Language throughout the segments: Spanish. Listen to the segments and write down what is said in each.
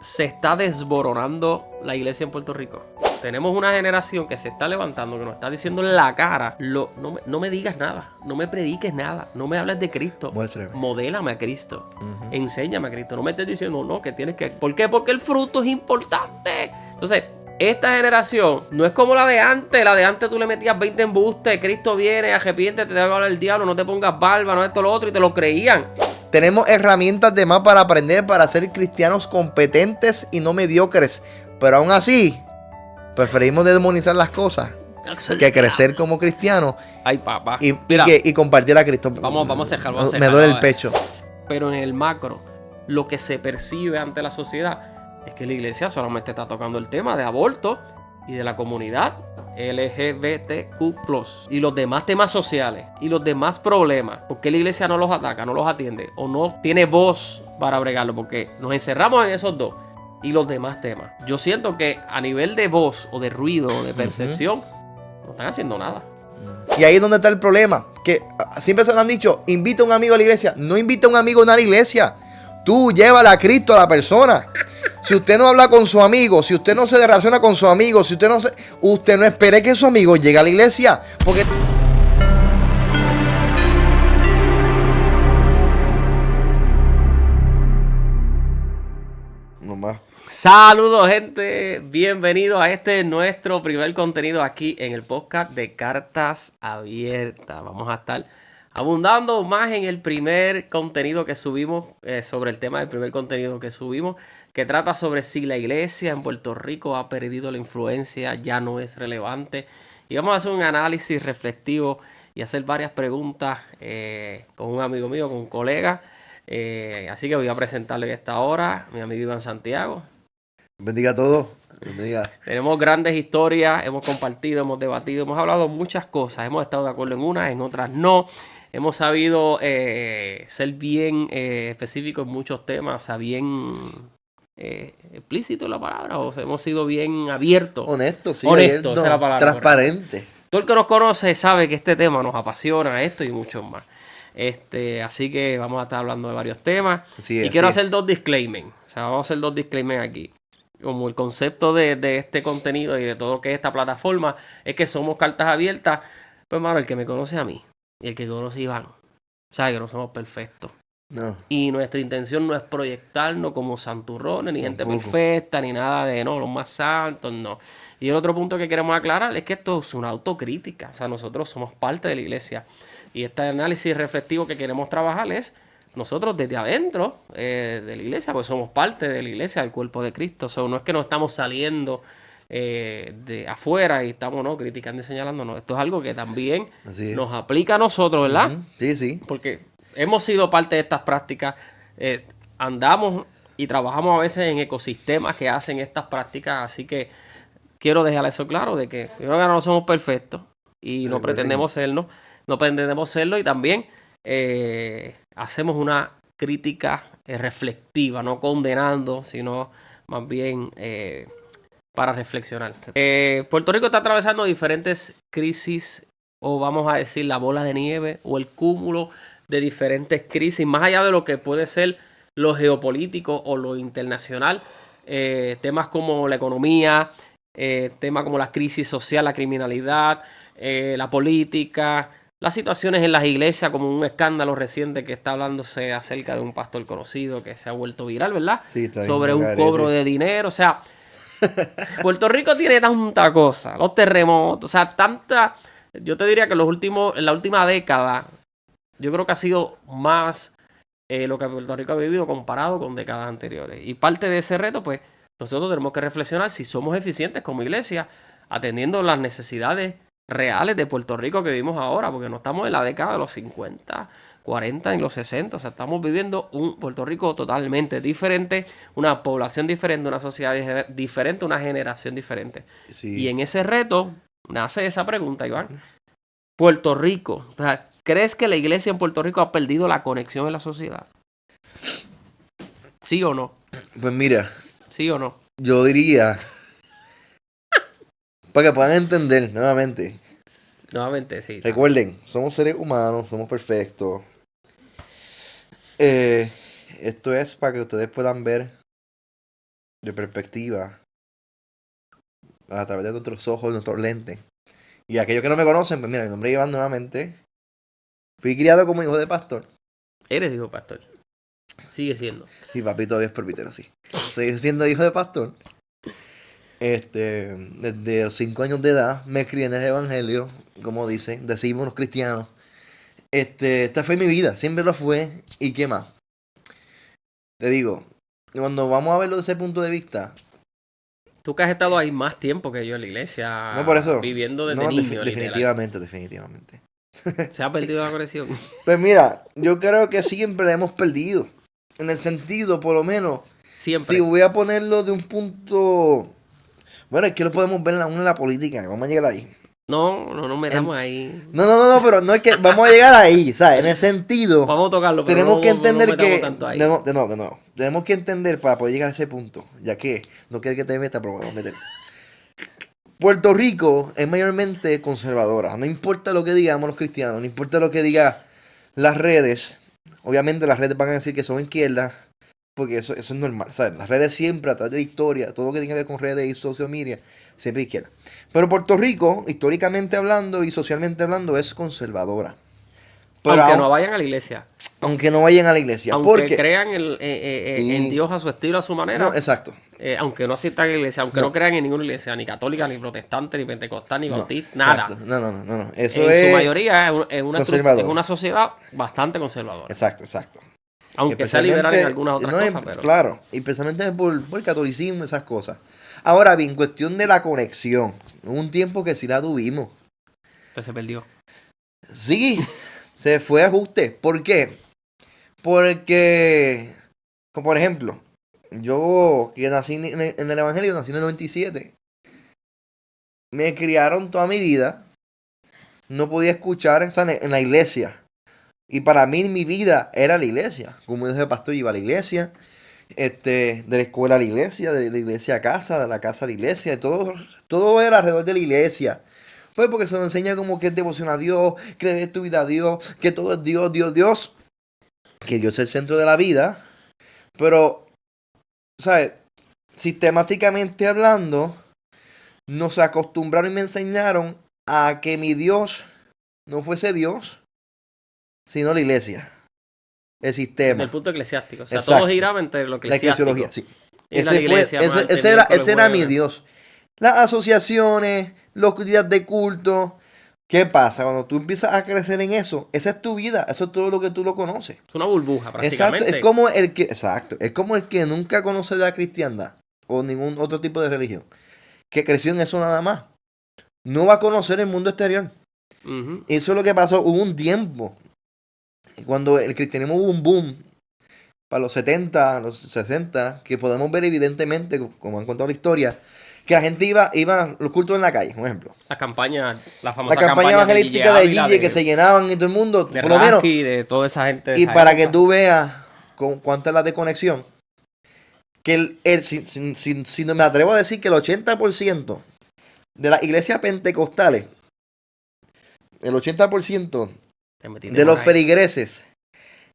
se está desboronando la iglesia en Puerto Rico. Tenemos una generación que se está levantando, que nos está diciendo en la cara, no me digas nada, no me prediques nada, no me hables de Cristo. Muéstrame. Modélame a Cristo, enséñame a Cristo. No me estés diciendo, no, que tienes que... ¿Por qué? Porque el fruto es importante. Entonces, esta generación no es como la de antes. La de antes tú le metías 20 embustes, Cristo viene, arrepiéntete, te va a hablar el diablo, no te pongas barba, no esto, lo otro, y te lo creían. Tenemos herramientas de más para aprender, para ser cristianos competentes y no mediocres. Pero aún así, preferimos demonizar las cosas que crecer como cristianos. Ay, papá. Y compartir a Cristo. Vamos a cejar, Me duele el pecho. Pero en el macro, lo que se percibe ante la sociedad es que la iglesia solamente está tocando el tema de aborto y de la comunidad LGBTQ+, y los demás temas sociales y los demás problemas. ¿Por qué la iglesia no los ataca, no los atiende o no tiene voz para bregarlo? Porque nos encerramos en esos dos y los demás temas. Yo siento que a nivel de voz o de ruido o de percepción no están haciendo nada. Y ahí es donde está el problema. Que siempre se nos han dicho, invita a un amigo a la iglesia. No invita a un amigo a la iglesia. Tú llévala a Cristo a la persona. Si usted no habla con su amigo, si usted no se relaciona con su amigo, usted no espere que su amigo llegue a la iglesia. Porque... Nomás. Saludos, gente, bienvenidos a nuestro primer contenido aquí en el podcast de Cartas Abiertas. Vamos a estar abundando más en el primer contenido que subimos, sobre el tema del primer contenido que subimos, que trata sobre si la iglesia en Puerto Rico ha perdido la influencia, ya no es relevante. Y vamos a hacer un análisis reflexivo y hacer varias preguntas con un amigo mío, con un colega. Así que voy a presentarle en esta hora mi amigo Iván Santiago. Bendiga a todos. Bendiga. Tenemos grandes historias, hemos compartido, hemos debatido, hemos hablado muchas cosas. Hemos estado de acuerdo en unas, en otras no. Hemos sabido ser bien específicos en muchos temas, o sea, bien explícito en la palabra, o sea, hemos sido bien abiertos. Honesto, sí. Honesto, esa es la palabra. Transparente. Todo el que nos conoce sabe que este tema nos apasiona, esto y mucho más. Así que vamos a estar hablando de varios temas. Y quiero hacer dos disclaimers. O sea, vamos a hacer dos disclaimers aquí. Como el concepto de este contenido y de todo lo que es esta plataforma es que somos cartas abiertas. Pues, hermano, el que me conoce a mí y el que conoce a Iván sabe que no somos perfectos. No. Y nuestra intención no es proyectarnos como santurrones, ni gente perfecta, ni nada de los más santos, no. Y el otro punto que queremos aclarar es que esto es una autocrítica. O sea, nosotros somos parte de la iglesia. Y este análisis reflexivo que queremos trabajar es nosotros desde adentro de la iglesia, pues somos parte de la iglesia, del cuerpo de Cristo. O sea, no es que nos estamos saliendo de afuera y estamos criticando y señalando. No, esto es algo que también nos aplica a nosotros, ¿verdad? Sí, sí. Porque hemos sido parte de estas prácticas, andamos y trabajamos a veces en ecosistemas que hacen estas prácticas, así que quiero dejar eso claro, de que primero que no somos perfectos y no pretendemos serlo, y también hacemos una crítica reflexiva, no condenando, sino más bien para reflexionar. Puerto Rico está atravesando diferentes crisis, o vamos a decir la bola de nieve, o el cúmulo de diferentes crisis, más allá de lo que puede ser lo geopolítico o lo internacional, temas como la economía, temas como la crisis social, la criminalidad, la política, las situaciones en las iglesias, como un escándalo reciente que está hablándose acerca de un pastor conocido que se ha vuelto viral, ¿verdad? Sí, sobre un cobro de dinero, o sea, Puerto Rico tiene tanta cosa, los terremotos, o sea, tanta. Yo te diría que en la última década, yo creo que ha sido más lo que Puerto Rico ha vivido comparado con décadas anteriores. Y parte de ese reto, pues, nosotros tenemos que reflexionar si somos eficientes como iglesia, atendiendo las necesidades reales de Puerto Rico que vivimos ahora, porque no estamos en la década de los 50, 40 y los 60, o sea, estamos viviendo un Puerto Rico totalmente diferente, una población diferente, una sociedad diferente, una generación diferente. Sí. Y en ese reto nace esa pregunta, Iván. Puerto Rico, o sea, ¿crees que la iglesia en Puerto Rico ha perdido la conexión en la sociedad? ¿Sí o no? Pues mira. ¿Sí o no? Yo diría, para que puedan entender nuevamente. Nuevamente, sí. Recuerden, somos seres humanos, somos perfectos. Esto es para que ustedes puedan ver de perspectiva a través de nuestros ojos, nuestros lentes. Y aquellos que no me conocen, pues mira, mi nombre es Iván nuevamente. Fui criado como hijo de pastor. Eres hijo pastor. Sigue siendo. Y papi todavía es presbítero, sí. Seguí siendo hijo de pastor. Desde los 5 años de edad me crié en el evangelio, como decimos los cristianos. Esta fue mi vida, siempre lo fue. ¿Y qué más? Te digo, cuando vamos a verlo desde ese punto de vista. Tú que has estado ahí más tiempo que yo en la iglesia. No, por eso. Viviendo desde No, niño. definitivamente. Se ha perdido la conexión. Pues mira, yo creo que siempre la hemos perdido. En el sentido, por lo menos. Siempre. Si voy a ponerlo de un punto. Bueno, es que lo podemos ver aún en la política. Vamos a llegar ahí. No metamos ahí. No, pero no es que vamos a llegar ahí, ¿sabes? En el sentido. Vamos a tocarlo, pero tenemos que entender que. Tanto ahí. De nuevo. Tenemos que entender para poder llegar a ese punto. Ya que no quiero que te metas, pero me voy a meter. Puerto Rico es mayormente conservadora. No importa lo que digamos los cristianos, no importa lo que digan las redes. Obviamente las redes van a decir que son izquierdas, porque eso es normal, ¿sabes? Las redes siempre, a través de la historia, todo lo que tiene que ver con redes y social media, siempre izquierda. Pero Puerto Rico, históricamente hablando y socialmente hablando, es conservadora. Pero aunque no vayan a la iglesia. Aunque no vayan a la iglesia. Aunque porque crean en Dios a su estilo, a su manera. No, exacto. Aunque no asistan a la iglesia, aunque no crean en ninguna iglesia, ni católica, ni protestante, ni pentecostal, ni bautista, nada. No. Eso en es su mayoría es una sociedad bastante conservadora. Exacto. Aunque sea liberal en algunas otras cosas, pero. Claro, y precisamente por el catolicismo y esas cosas. Ahora bien, cuestión de la conexión. Hubo un tiempo que sí la tuvimos. Pues se perdió. Sí, se fue a ajuste. ¿Por qué? Porque, como por ejemplo, yo que nací en el Evangelio, nací en el 97. Me criaron toda mi vida. No podía escuchar en la iglesia. Y para mí mi vida era la iglesia. Como dije, pastor, iba a la iglesia. De la escuela a la iglesia, de la iglesia a casa, de la casa a la iglesia. Todo era alrededor de la iglesia. Pues porque se nos enseña como que es devoción a Dios, que le des tu vida a Dios, que todo es Dios. Que Dios es el centro de la vida. Pero, ¿sabes? Sistemáticamente hablando, nos acostumbraron y me enseñaron a que mi Dios no fuese Dios, sino la iglesia. El sistema. Desde el punto eclesiástico. O sea, exacto. todo giraba entre lo eclesiástico. La eclesiología, sí. Ese era mi Dios. Las asociaciones, los días de culto. ¿Qué pasa? Cuando tú empiezas a crecer en eso, esa es tu vida, eso es todo lo que tú lo conoces. Es una burbuja, prácticamente. Exacto, es como el que nunca conoce la cristiandad o ningún otro tipo de religión, que creció en eso nada más. No va a conocer el mundo exterior. Uh-huh. Eso es lo que pasó. Hubo un tiempo cuando el cristianismo hubo un boom para los 70, los 60, que podemos ver evidentemente, como han contado la historia, que la gente iba a los cultos en la calle, por ejemplo. La campaña evangelística de Guille, que se llenaban y todo el mundo, de por lo menos. De toda esa gente. Y para que tú veas cuánta es la desconexión, que si no me atrevo a decir que el 80% de las iglesias pentecostales, el 80% de los feligreses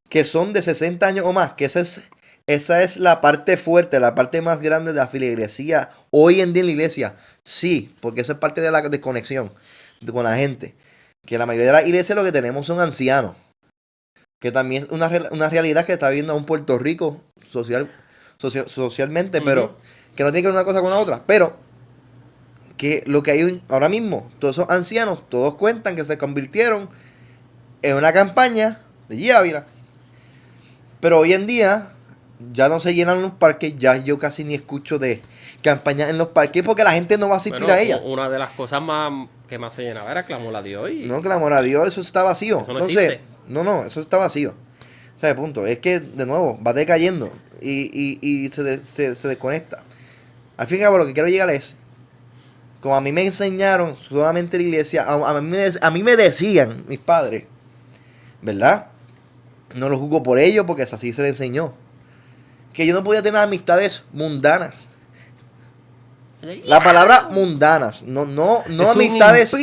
que son de 60 años o más, que esa es la parte fuerte, la parte más grande de la feligresía hoy en día en la iglesia. Sí, porque eso es parte de la desconexión con la gente. Que la mayoría de las iglesias lo que tenemos son ancianos. Que también es una realidad que está viendo aún Puerto Rico socialmente, uh-huh. Pero que no tiene que ver una cosa con la otra. Pero que lo que hay ahora mismo, todos esos ancianos, todos cuentan que se convirtieron en una campaña de Ávila. Pero hoy en día ya no se llenan los parques, ya yo casi ni escucho de campañas en los parques porque la gente no va a asistir a ella. Una de las cosas que más se llenaba era Clamor a Dios. No, Clamor a Dios, eso está vacío. Eso no entonces, existe. No, eso está vacío. O sea, punto. Es que, de nuevo, va decayendo y se desconecta. Al fin y al cabo, lo que quiero llegar es, como a mí me enseñaron solamente la iglesia, a mí me decían mis padres, ¿verdad? No lo juzgo por ello porque así se le enseñó. Que yo no podía tener amistades mundanas. La palabra mundanas, no amistades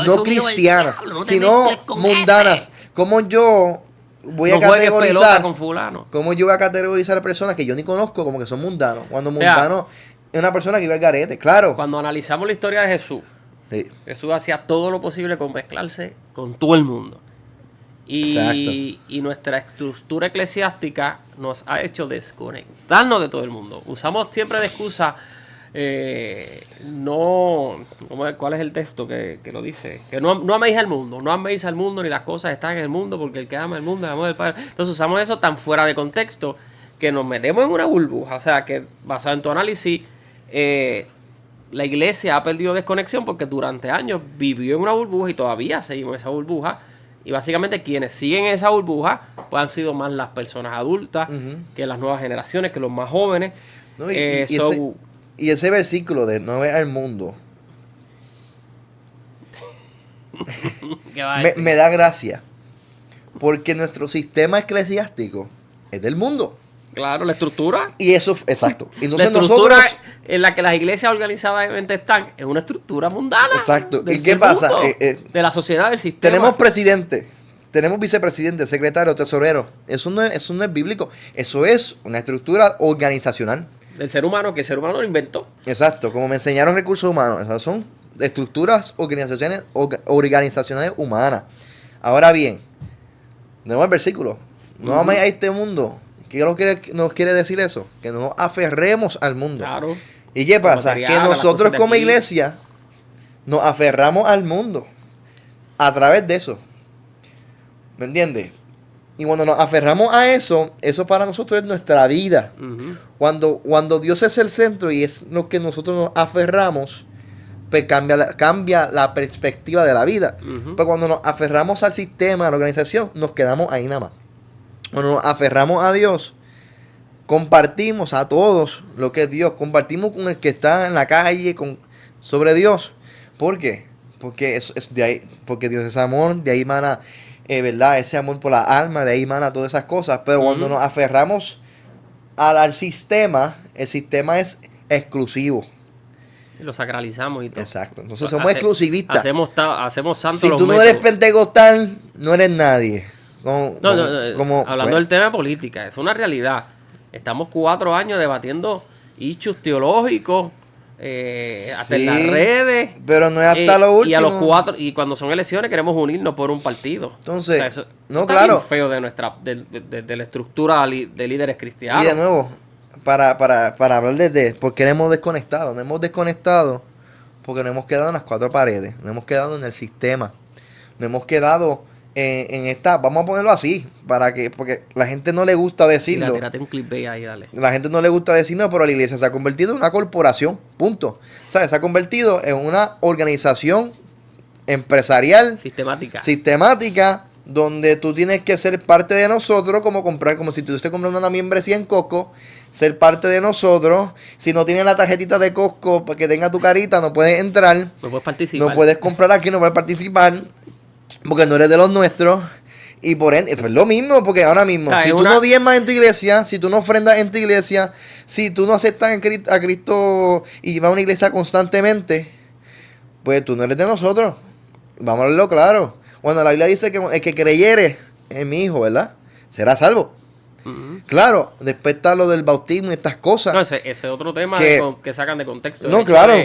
no cristianas, sino mundanas. Como yo voy a no juegues pelota categorizar con fulano. cómo yo voy a categorizar a personas que yo ni conozco como que son mundanos? Cuando sea, mundano es una persona que vive al garete, claro. Cuando analizamos la historia de Jesús, Sí. Jesús hacía todo lo posible con mezclarse con todo el mundo. Y nuestra estructura eclesiástica nos ha hecho desconectarnos de todo el mundo. Usamos siempre de excusa, ¿cuál es el texto que lo dice? Que no améis al mundo, no améis al mundo ni las cosas que están en el mundo, porque el que ama el mundo, el amor del Padre. Entonces usamos eso tan fuera de contexto que nos metemos en una burbuja. O sea, que basado en tu análisis, la iglesia ha perdido desconexión porque durante años vivió en una burbuja y todavía seguimos en esa burbuja. Y básicamente quienes siguen esa burbuja pues han sido más las personas adultas que las nuevas generaciones, que los más jóvenes. No, y ese versículo de no veas al mundo me da gracia. Porque nuestro sistema eclesiástico es del mundo. Claro, la estructura. Y eso, exacto. Entonces la estructura nosotros... en la que las iglesias organizadamente están es una estructura mundana. Exacto. Del ¿Y qué pasa? de la sociedad, del sistema. Tenemos presidente, tenemos vicepresidente, secretario, tesorero. Eso no es bíblico. Eso es una estructura organizacional. Del ser humano, que el ser humano lo inventó. Exacto. Como me enseñaron recursos humanos. Esas son estructuras organizacionales humanas. Ahora bien, tenemos el versículo. No améis a este mundo. ¿Qué nos quiere decir eso? Que no nos aferremos al mundo. Claro. ¿Y qué pasa? Material, Que nosotros como aquí. iglesia nos aferramos al mundo a través de eso. ¿Me entiendes? Y cuando nos aferramos a eso, eso para nosotros es nuestra vida. Cuando Dios es el centro y es lo que nosotros nos aferramos, pues cambia la perspectiva de la vida. Pero cuando nos aferramos al sistema, a la organización, nos quedamos ahí nada más. Cuando nos aferramos a Dios, compartimos a todos lo que es Dios. Compartimos con el que está en la calle sobre Dios. ¿Por qué? Porque es de ahí, porque Dios es amor, de ahí emana, ¿verdad? Ese amor por la alma, de ahí emana todas esas cosas. Pero cuando nos aferramos al sistema, el sistema es exclusivo. Y lo sacralizamos y todo. Exacto. Entonces somos exclusivistas. Hacemos santos Si los tú no métodos. eres pentecostal, no eres nadie. Hablando del tema de política, es una realidad. Estamos 4 años debatiendo issues teológicos, hasta en las redes. Pero no es hasta lo último. Y a los 4, y cuando son elecciones queremos unirnos por un partido. Entonces, eso no, está claro. bien feo de la estructura de líderes cristianos. Y de nuevo, para hablar de por qué nos hemos desconectado. Nos hemos desconectado porque nos hemos quedado en las 4 paredes. Nos hemos quedado en el sistema. Nos hemos quedado en esta, vamos a ponerlo así, porque la gente no le gusta decirlo. Tírate un clip ahí, dale. La gente no le gusta decirlo, pero la iglesia se ha convertido en una corporación, punto. ¿Sabes? Se ha convertido en una organización empresarial sistemática, donde tú tienes que ser parte de nosotros, como si tú estés comprando una membresía en Costco, ser parte de nosotros. Si no tienes la tarjetita de Costco para que tenga tu carita, no puedes entrar. No puedes participar. No puedes comprar aquí, no puedes participar. Porque no eres de los nuestros. Y por ende, es lo mismo, porque ahora mismo, si tú no diezmas en tu iglesia, si tú no ofrendas en tu iglesia, si tú no aceptas a Cristo y vas a una iglesia constantemente, pues tú no eres de nosotros. Vamos a hablarlo claro. Bueno, la Biblia dice que el que creyere en mi hijo, ¿verdad? Será salvo. Claro, después está lo del bautismo y estas cosas. No, ese otro tema que sacan de contexto. No, claro.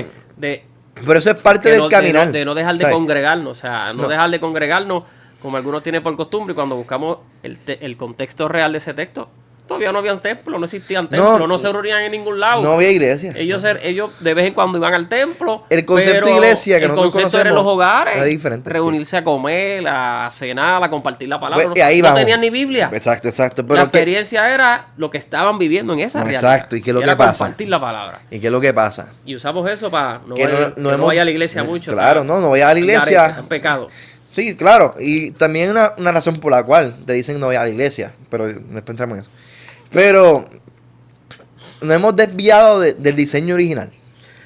Pero eso es parte del caminar. De no dejar de congregarnos, o sea, no dejar de congregarnos como algunos tienen por costumbre, y cuando buscamos el contexto real de ese texto, todavía no habían templo, no existían templos, no se reunían en ningún lado. No había iglesia. Ellos de vez en cuando iban al templo. El concepto de iglesia que nosotros conocemos era en los hogares, es diferente, reunirse a comer, a cenar, a compartir la palabra. Pues, ahí no tenían ni Biblia. Exacto. Pero la experiencia era lo que estaban viviendo en esa realidad. Exacto, ¿y qué es lo que pasa? Compartir la palabra. ¿Y qué es lo que pasa? Y usamos eso para no vaya a la iglesia mucho. Claro, no vaya a la iglesia. Es pecado. Sí, claro. Y también una razón por la cual te dicen no vaya a la iglesia. Pero después entramos en eso. Pero nos hemos desviado del diseño original.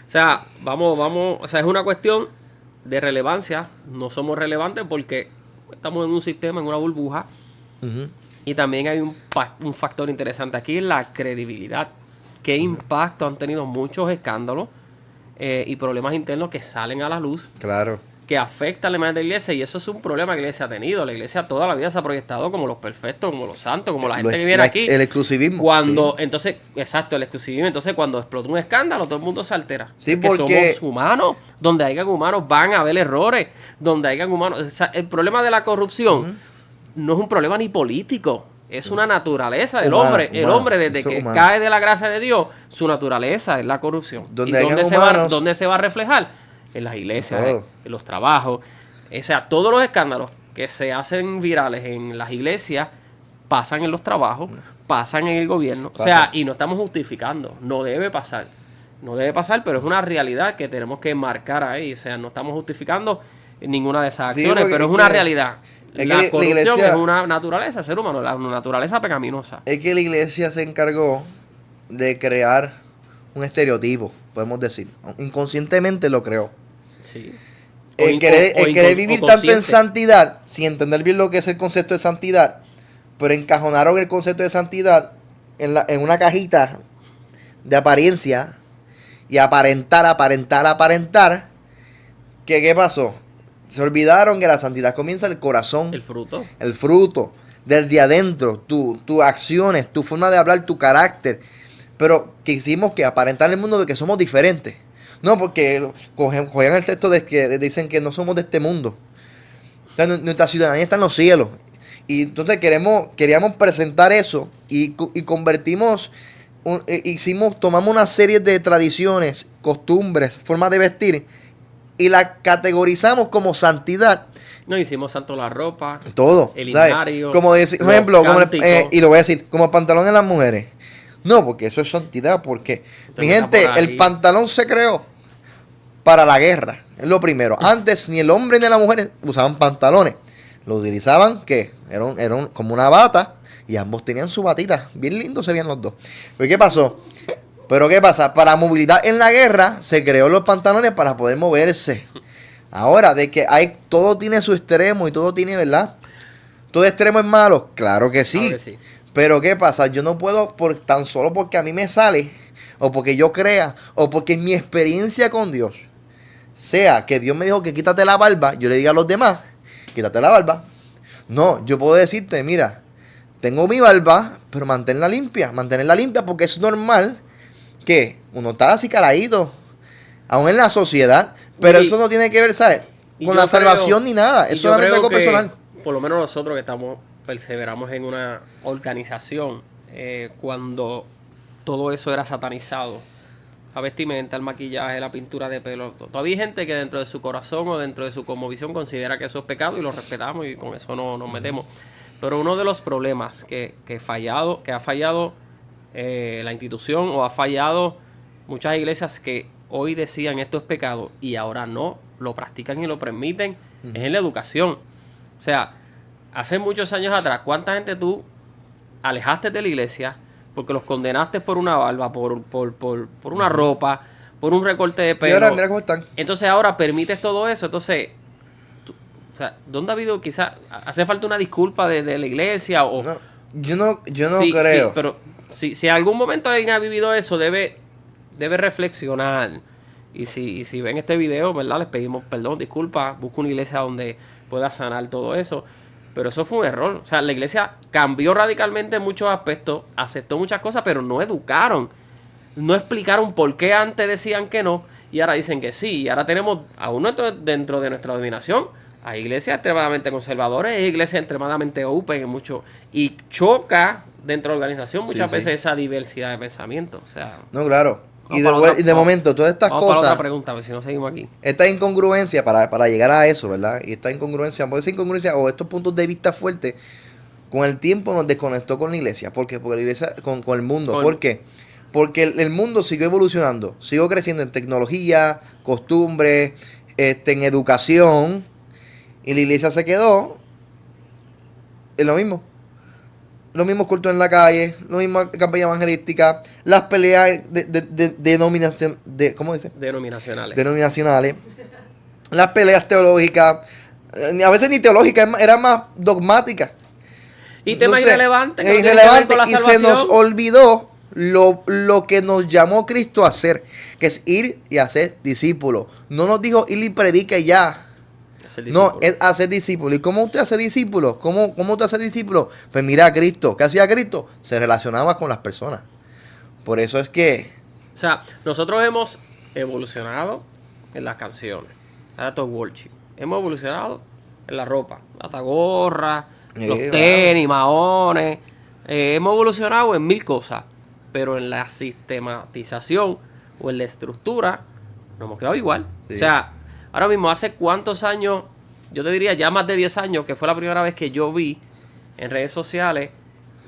O sea, vamos, o sea, es una cuestión de relevancia. No somos relevantes porque estamos en un sistema, en una burbuja. Y también hay un factor interesante aquí, la credibilidad. ¿Qué impacto han tenido muchos escándalos y problemas internos que salen a la luz? Claro. que afecta a la imagen de la iglesia, y eso es un problema que la iglesia ha tenido. La iglesia toda la vida se ha proyectado como los perfectos, como los santos, como la gente que viene aquí. El exclusivismo. Cuando, entonces, exacto, el exclusivismo. Entonces, cuando explota un escándalo, todo el mundo se altera. Sí, porque somos humanos. Donde hayan humanos van a haber errores. Donde hayan humanos. O sea, el problema de la corrupción no es un problema ni político. Es una naturaleza del hombre. El hombre, desde que cae de la gracia de Dios, su naturaleza es la corrupción. ¿Y dónde se va a reflejar? En las iglesias, en los trabajos. O sea, todos los escándalos que se hacen virales en las iglesias pasan en los trabajos, pasan en el gobierno. O sea, y no estamos justificando. No debe pasar. No debe pasar, pero es una realidad que tenemos que marcar ahí. O sea, no estamos justificando ninguna de esas acciones, pero es una realidad. La corrupción es una naturaleza del ser humano, la naturaleza pecaminosa. Es que la iglesia se encargó de crear un estereotipo, podemos decir. Inconscientemente lo creó. Sí. El querer vivir tanto en santidad, sin entender bien lo que es el concepto de santidad, pero encajonaron el concepto de santidad en una cajita de apariencia y aparentar. ¿Qué pasó? Se olvidaron que la santidad comienza el corazón. El fruto. El fruto. Desde adentro. Tus acciones, tu forma de hablar, tu carácter. Pero quisimos que aparentar en el mundo de que somos diferentes. No, porque cogían el texto de que dicen que no somos de este mundo. O sea, nuestra ciudadanía está en los cielos. Y entonces queríamos presentar eso y convertimos, tomamos una serie de tradiciones, costumbres, formas de vestir y las categorizamos como santidad. No, hicimos santo la ropa, todo, el ¿sabes? inario, como decir, por ejemplo, y lo voy a decir, como el pantalón en las mujeres. No, porque eso es santidad, porque, mi gente, el pantalón se creó para la guerra, es lo primero. Antes ni el hombre ni la mujer usaban pantalones. Lo utilizaban, ¿qué? Eran como una bata y ambos tenían su batita. Bien lindos se veían los dos. ¿Pero qué pasó? Pero ¿qué pasa? Para movilidad en la guerra se creó los pantalones para poder moverse. Ahora, de que todo tiene su extremo y todo tiene, ¿verdad? ¿Todo extremo es malo? Claro que sí. Claro que sí. Pero ¿qué pasa? Yo no puedo tan solo porque a mí me sale, o porque yo crea, o porque mi experiencia con Dios sea que Dios me dijo que quítate la barba, yo le diga a los demás, quítate la barba. No, yo puedo decirte, mira, tengo mi barba, pero mantenerla limpia porque es normal que uno está así caladito, aún en la sociedad, pero eso no tiene que ver, ¿sabes? Con la salvación ni nada, es solamente algo personal. Por lo menos nosotros que perseveramos en una organización, cuando todo eso era satanizado, la vestimenta, el maquillaje, la pintura de pelo, todavía hay gente que dentro de su corazón o dentro de su cosmovisión considera que eso es pecado y lo respetamos y con eso no nos metemos. Pero uno de los problemas que ha fallado la institución o ha fallado muchas iglesias que hoy decían esto es pecado y ahora no lo practican y lo permiten, es en la educación. O sea, hace muchos años atrás, ¿cuánta gente tú alejaste de la iglesia porque los condenaste por una barba, por una ropa, por un recorte de pelo? Y ahora mira cómo están. Entonces ahora permites todo eso. Entonces, o sea, ¿dónde ha habido quizás, hace falta una disculpa de la iglesia? O no, yo no creo. Sí, pero si en algún momento alguien ha vivido eso, debe reflexionar. Y si ven este video, ¿verdad? Les pedimos perdón, disculpas, busca una iglesia donde pueda sanar todo eso. Pero eso fue un error. O sea, la iglesia cambió radicalmente en muchos aspectos, aceptó muchas cosas, pero no educaron. No explicaron por qué antes decían que no y ahora dicen que sí. Y ahora tenemos, aún dentro de nuestra dominación, hay iglesias extremadamente conservadoras, hay iglesias extremadamente open en mucho. Y choca dentro de la organización muchas veces esa diversidad de pensamiento. O sea, no, claro. Y de momento, todas estas cosas. Para otra pregunta, a ver si no seguimos aquí. Esta incongruencia, para llegar a eso, ¿verdad? Y esta incongruencia, o estos puntos de vista fuertes, con el tiempo nos desconectó con la iglesia. ¿Por qué? Porque la iglesia, con el mundo. ¿Por qué? Porque el mundo siguió evolucionando, siguió creciendo en tecnología, costumbres, en educación, y la iglesia se quedó en lo mismo. Los mismos cultos en la calle, la misma campaña evangelística, las peleas ¿cómo dice? Denominacionales. Las peleas teológicas, a veces ni teológicas, eran más dogmáticas. Y temas irrelevantes. Y se nos olvidó lo que nos llamó Cristo a hacer, que es ir y hacer discípulos. No nos dijo ir y predica y ya. Ser No, discípulo. es hacer discípulos. ¿Y cómo usted hace discípulos? ¿Cómo usted hace discípulos? Pues mira a Cristo. ¿Qué hacía Cristo? Se relacionaba con las personas. Por eso es que... O sea, nosotros hemos evolucionado en las canciones. Ahora esto es worship. Hemos evolucionado en la ropa. Hasta gorra, los tenis, maones. Hemos evolucionado en 1000 cosas. Pero en la sistematización o en la estructura nos hemos quedado igual. Sí. O sea, ahora mismo, ¿hace cuántos años? Yo te diría ya más de 10 años, que fue la primera vez que yo vi en redes sociales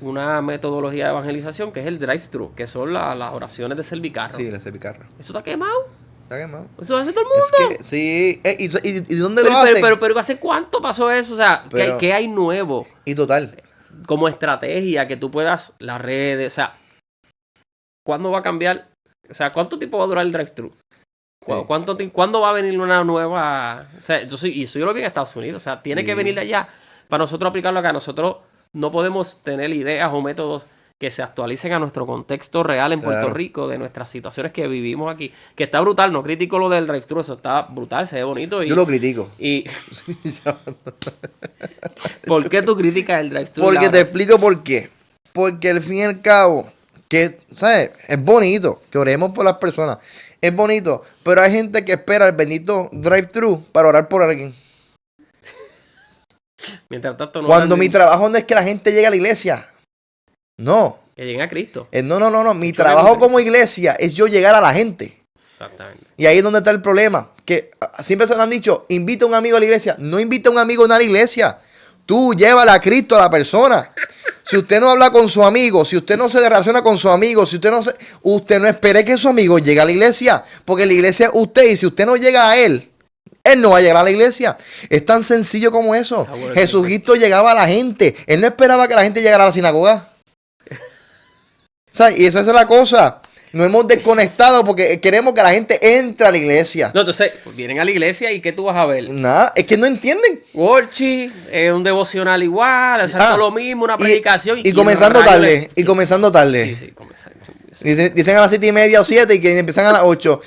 una metodología de evangelización que es el drive-thru, que son las oraciones de servicarro. Sí, le servicarro. ¿Eso está quemado? Está quemado. ¿Eso lo hace todo el mundo? Es que, sí. ¿Y dónde lo hacen? Pero ¿hace cuánto pasó eso? O sea, Pero- ¿qué hay nuevo Y total. como estrategia que tú puedas, las redes, o sea, ¿cuándo va a cambiar? O sea, ¿cuánto tiempo va a durar el drive-thru? Sí. ¿Cuándo va a venir una nueva? O sea, y eso yo lo vi en Estados Unidos. O sea, tiene que Sí. venir de allá para nosotros aplicarlo acá. Nosotros no podemos tener ideas o métodos que se actualicen a nuestro contexto real en Puerto Claro. Rico, de nuestras situaciones que vivimos aquí. Que está brutal, no critico lo del drive-thru, eso está brutal, se ve bonito. Yo lo critico. Y ¿por qué tú criticas el drive-thru? Porque te explico por qué. Porque al fin y al cabo, que, ¿sabes? Es bonito que oremos por las personas. Es bonito, pero hay gente que espera el bendito drive-thru para orar por alguien. Mientras tanto, no Cuando oran mi ni- trabajo no es que la gente llegue a la iglesia. No. que lleguen a Cristo. No. Mi Mucho trabajo menos. como iglesia es yo llegar a la gente. Exactamente. Y ahí es donde está el problema. Que siempre se nos han dicho, invita a un amigo a la iglesia. No invita a un amigo a la iglesia. Tú llévala a Cristo a la persona. Si usted no habla con su amigo, si usted no se relaciona con su amigo, si usted no espere que su amigo llegue a la iglesia. Porque la iglesia es usted. Y si usted no llega a él no va a llegar a la iglesia. Es tan sencillo como eso. Está bueno, Jesucristo llegaba a la gente. Él no esperaba que la gente llegara a la sinagoga. ¿Sabes? Y esa es la cosa. Nos hemos desconectado porque queremos que la gente entre a la iglesia. No, entonces, vienen a la iglesia y ¿qué tú vas a ver? Nada, es que no entienden. Worship, un devocional igual, exacto lo mismo, una predicación. Y comenzando rayos tarde. Y comenzando tarde. Sí, comenzando. Dicen a las 7:30 o 7 y que empiezan a las 8.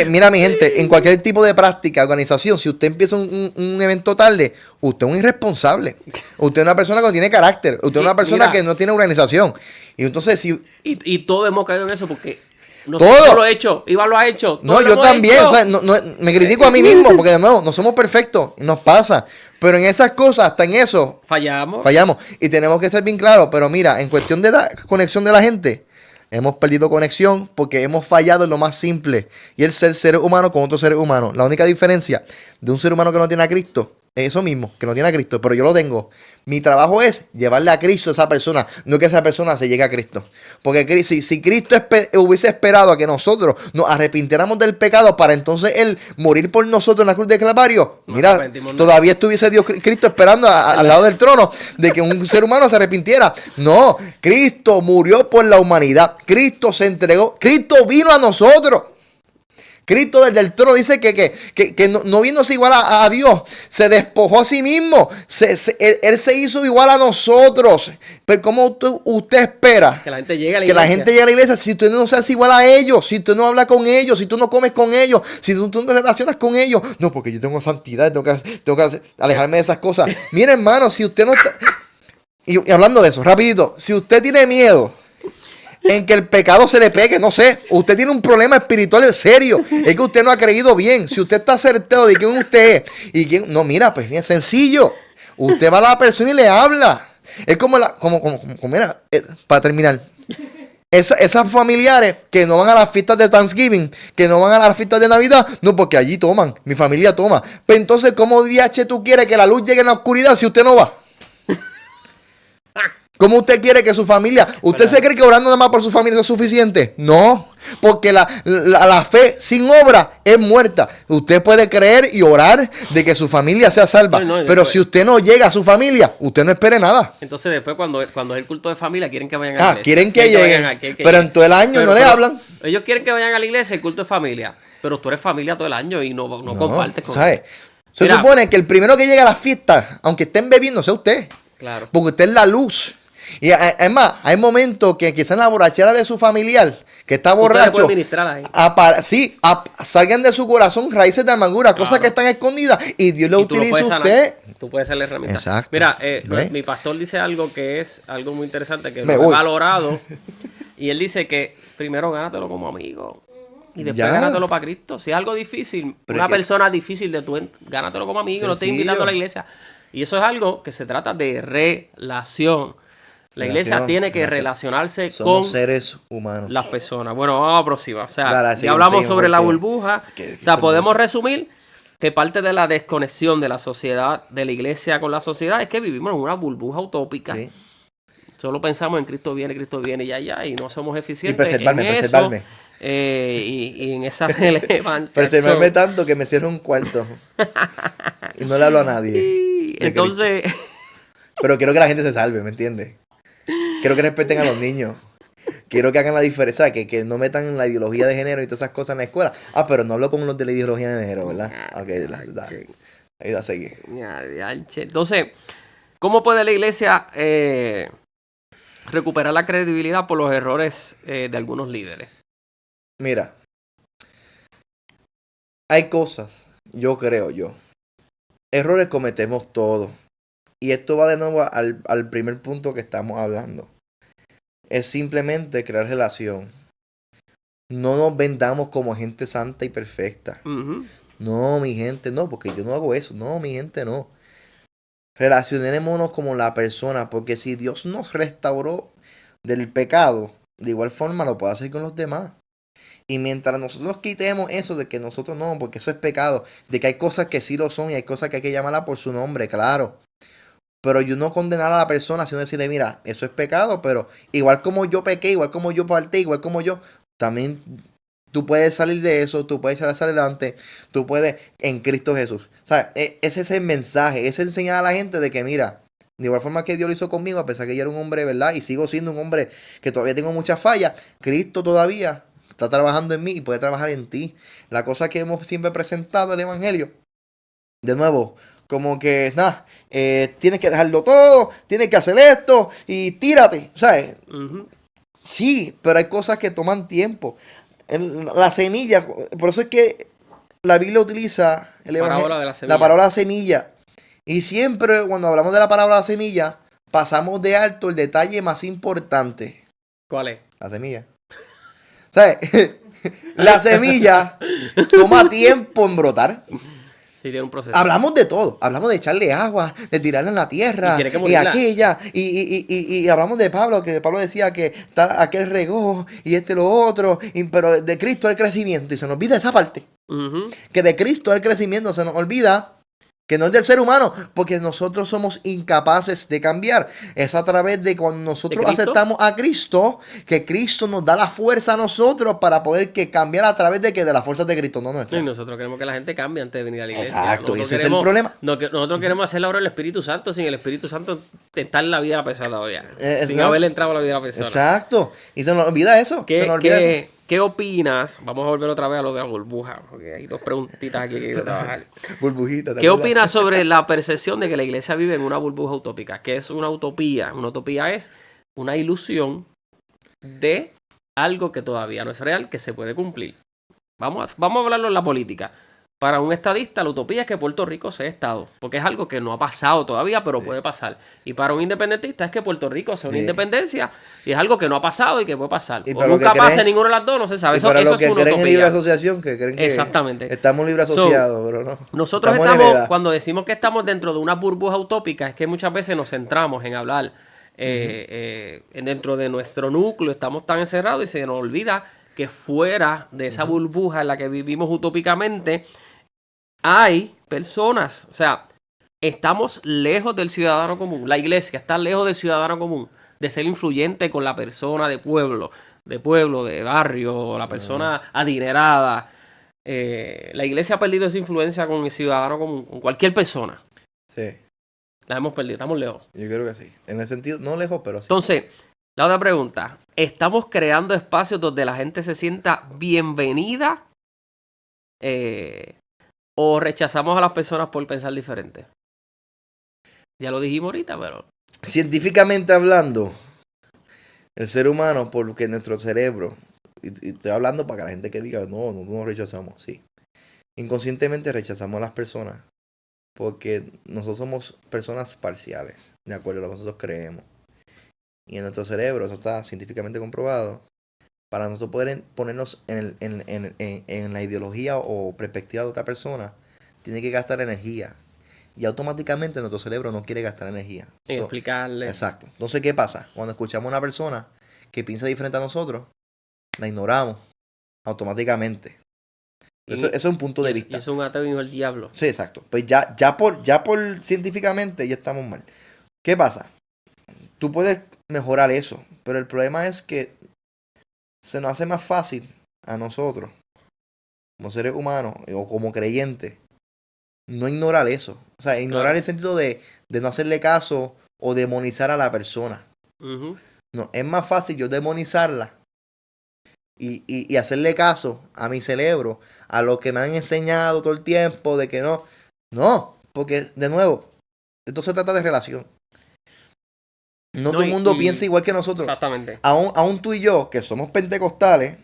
Mira, mi gente, en cualquier tipo de práctica, organización, si usted empieza un evento tarde, usted es un irresponsable. Usted es una persona que no tiene carácter. Usted es una persona Mira. que no tiene organización. Y entonces, si. Y todos hemos caído en eso porque Todo. yo lo he hecho, Iván lo ha hecho. No, todos lo yo hemos también. hecho. O sea, me critico a mí mismo porque de nuevo, no somos perfectos. Nos pasa. Pero en esas cosas, hasta en eso, Fallamos. fallamos. Y tenemos que ser bien claros. Pero mira, en cuestión de la conexión de la gente, hemos perdido conexión porque hemos fallado en lo más simple. Y el ser seres humanos con otros seres humanos. La única diferencia de un ser humano que no tiene a Cristo es eso mismo, que no tiene a Cristo. Pero yo lo tengo. Mi trabajo es llevarle a Cristo a esa persona, no que esa persona se llegue a Cristo. Porque si Cristo hubiese esperado a que nosotros nos arrepintiéramos del pecado para entonces Él morir por nosotros en la cruz de Calvario, No mira, arrepentimos nada. todavía estuviese Cristo esperando al lado del trono de que un ser humano se arrepintiera. No, Cristo murió por la humanidad. Cristo se entregó. Cristo vino a nosotros. Cristo desde el trono dice que no viéndose igual a Dios, se despojó a sí mismo. Él se hizo igual a nosotros. Pero ¿cómo usted espera Que la gente llegue a la que iglesia. la gente llegue a la iglesia si usted no se hace igual a ellos? Si usted no habla con ellos, si tú no comes con ellos, si tú no te relacionas con ellos. No, porque yo tengo santidad, tengo que alejarme de esas cosas. Mire, hermano, si usted no está... Y hablando de eso, rapidito, si usted tiene miedo en que el pecado se le pegue, no sé, usted tiene un problema espiritual serio, es que usted no ha creído bien. Si usted está acertado de quién usted es y quién, no, mira, pues bien sencillo, usted va a la persona y le habla. Es como mira, para terminar, esas familiares que no van a las fiestas de Thanksgiving, que no van a las fiestas de Navidad, no, porque allí toman, mi familia toma. Pero entonces, ¿cómo DH tú quieres que la luz llegue en la oscuridad si usted no va? ¿Cómo usted quiere que su familia... ¿Usted se cree que orando nada más por su familia es suficiente? No, porque la fe sin obra es muerta. Usted puede creer y orar de que su familia sea salva. No, pero después- si usted no llega a su familia, usted no espere nada. Entonces después cuando es el culto de familia quieren que vayan a la iglesia. Quieren que lleguen. vayan quieren que Pero lleguen. en todo el año no le hablan. Ellos quieren que vayan a la iglesia, el culto de familia. Pero tú eres familia todo el año y no compartes con ¿sabe? Se Mira. supone que el primero que llega a las fiestas, aunque estén bebiendo, sea usted. Claro. Porque usted es la luz. Y además, hay momentos que quizás en la borrachera de su familiar, que está Ustedes borracho, pueden ministrar ahí. salgan de su corazón raíces de amargura, cosas que están escondidas, y Dios lo Y tú lo utiliza puedes a sanar. usted. Tú puedes ser la herramienta. Exacto. Mira, ¿Ve? mi pastor dice algo que es algo muy interesante, que Me lo he voy. valorado. Y él dice que primero gánatelo como amigo. Y después Ya. gánatelo para Cristo. Si es algo difícil, Pero una es que- persona difícil de tu gánatelo como amigo, no estés Sencillo. invitando a la iglesia. Y eso es algo que se trata de relación. La iglesia tiene que relacionarse Somos con seres humanos. las personas. Bueno, vamos a la próxima. O sea, Dale, ya sigue, hablamos sigue, sobre la porque- burbuja. que- O sea, que podemos mucho. resumir que parte de la desconexión de la sociedad, de la iglesia con la sociedad, es que vivimos en una burbuja utópica. Sí. Solo pensamos en Cristo viene y no somos eficientes preservarme, en eso. Y en esa relevancia. Preservarme tanto que me cierro un cuarto. Y no le hablo a nadie. Y entonces, Pero quiero que la gente se salve, ¿me entiendes? Quiero que respeten a los niños. Quiero que hagan la diferencia, que no metan la ideología de género y todas esas cosas en la escuela. Ah, pero no hablo con los de la ideología de género, ¿verdad? Ok, ahí va a seguir. entonces, ¿cómo puede la iglesia recuperar la credibilidad por los errores de algunos líderes? Mira, hay cosas, yo. Errores cometemos todos. Y esto va de nuevo al primer punto que estamos hablando. Es simplemente crear relación. No nos vendamos como gente santa y perfecta. Ujú. No, mi gente, no, porque yo no hago eso. No, mi gente, no. Relacionémonos como la persona, porque si Dios nos restauró del pecado, de igual forma lo puede hacer con los demás. Y mientras nosotros quitemos eso de que nosotros no, porque eso es pecado, de que hay cosas que sí lo son y hay cosas que hay que llamarla por su nombre, claro. Pero yo no condenar a la persona, sino decirle, mira, eso es pecado, pero igual como yo pequé, igual como yo falté, igual como yo, también tú puedes salir de eso, tú puedes salir hacia adelante, tú puedes en Cristo Jesús. O sea, ese es el mensaje, es enseñar a la gente de que, mira, de igual forma que Dios lo hizo conmigo, a pesar que yo era un hombre, ¿verdad? Y sigo siendo un hombre que todavía tengo muchas fallas, Cristo todavía está trabajando en mí y puede trabajar en ti. La cosa que hemos siempre presentado el Evangelio, de nuevo, como que, nada, tienes que dejarlo todo, tienes que hacer esto y tírate, ¿sabes? Ujú. Sí, pero hay cosas que toman tiempo. La semilla, por eso es que la Biblia utiliza Parábola de la semilla. la palabra semilla. Y siempre cuando hablamos de la palabra semilla, pasamos de alto el detalle más importante. ¿Cuál es? La semilla. ¿Sabes? La semilla toma tiempo en brotar. Sí, tiene un proceso. Hablamos de todo. Hablamos de echarle agua, de tirarla en la tierra. Y tiene que Y morirla. aquella. Y hablamos de Pablo, que Pablo decía que aquel regó y lo otro. Pero de Cristo el crecimiento. Y se nos olvida esa parte. Ujú. Que de Cristo el crecimiento se nos olvida. Que no es del ser humano, porque nosotros somos incapaces de cambiar. Es a través de cuando nosotros ¿De Cristo? aceptamos a Cristo, que Cristo nos da la fuerza a nosotros para poder cambiar a través de las fuerzas de Cristo, no Y nuestras. nosotros queremos que la gente cambie antes de venir a la iglesia. Exacto, Nosotros ese es el problema. Nosotros queremos hacer la obra del Espíritu Santo sin el Espíritu Santo estar en la vida de la persona todavía. Sin No, haberle entrado a la vida de la persona. exacto. Y se nos olvida eso. Se nos olvida eso. ¿Qué opinas? Vamos a volver otra vez a lo de la burbuja, porque hay dos preguntitas aquí que quiero trabajar. Burbujita. ¿te ¿Qué acuerdas? opinas sobre la percepción de que la iglesia vive en una burbuja utópica? ¿Qué es una utopía? Una utopía es una ilusión de algo que todavía no es real, que se puede cumplir. Vamos a hablarlo en la política. Para un estadista, la utopía es que Puerto Rico sea Estado, porque es algo que no ha pasado todavía, pero puede pasar. Y para un independentista es que Puerto Rico sea una independencia, y es algo que no ha pasado y que puede pasar. Y O para los nunca que pase creen- ninguna de las dos, no se sabe. Y Eso para los es que una creen en libre utopía. asociación, que creen que Exactamente. estamos libre asociados, pero no. Nosotros en estamos, heredad. cuando decimos que estamos dentro de una burbuja utópica, es que muchas veces nos centramos en hablar dentro de nuestro núcleo, estamos tan encerrados y se nos olvida que fuera de esa burbuja en la que vivimos utópicamente, hay personas, o sea, estamos lejos del ciudadano común. La iglesia está lejos del ciudadano común, de ser influyente con la persona de pueblo, de barrio, la persona adinerada. La iglesia ha perdido esa influencia con el ciudadano común, con cualquier persona. Sí, La hemos perdido, estamos lejos. yo creo que sí. En el sentido, no lejos, pero sí. Entonces, la otra pregunta, ¿estamos creando espacios donde la gente se sienta bienvenida? ¿O rechazamos a las personas por pensar diferente? Ya lo dijimos ahorita, pero... Científicamente hablando, el ser humano, porque nuestro cerebro y estoy hablando para que la gente que diga, no nos rechazamos, sí. Inconscientemente rechazamos a las personas porque nosotros somos personas parciales, de acuerdo a lo que nosotros creemos. Y en nuestro cerebro, eso está científicamente comprobado, para nosotros poder ponernos en la ideología o perspectiva de otra persona, tiene que gastar energía. Y automáticamente nuestro cerebro no quiere gastar energía. Explicarle. Exacto. Entonces, ¿qué pasa? Cuando escuchamos a una persona que piensa diferente a nosotros, la ignoramos automáticamente. Eso es un punto de vista. Y es un ateo y el diablo. Sí, exacto. Pues ya por científicamente ya estamos mal. ¿Qué pasa? Tú puedes mejorar eso, pero el problema es que se nos hace más fácil a nosotros, como seres humanos o como creyentes, no ignorar eso. O sea, ignorar el sentido de no hacerle caso o demonizar a la persona. Uh-huh. No, es más fácil yo demonizarla y hacerle caso a mi cerebro, a lo que me han enseñado todo el tiempo de que no. No, porque de nuevo, esto se trata de relación. No todo el mundo piensa igual que nosotros. Exactamente. Aún tú y yo, que somos pentecostales,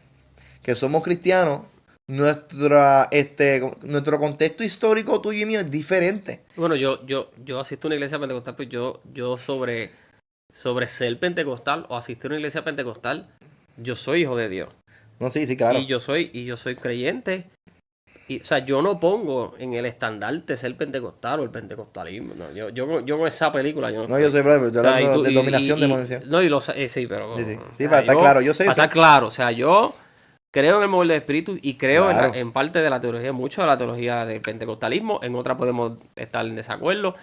que somos cristianos, nuestro contexto histórico tuyo y mío es diferente. Bueno, yo asisto a una iglesia pentecostal, pues yo sobre ser pentecostal o asistir a una iglesia pentecostal, yo soy hijo de Dios. No, sí, claro. Y yo soy creyente. Y, o sea, yo no pongo en el estandarte ser pentecostal o el pentecostalismo. No, yo con esa película, yo no. No, yo soy brother, estoy hablando de dominación demoníaca. No, sí, pero. Sí, para estar claro, yo sé. Para estar claro, o sea, yo creo en el mover del espíritu y creo en parte de la teología, mucho de la teología del pentecostalismo. En otra podemos estar en desacuerdo.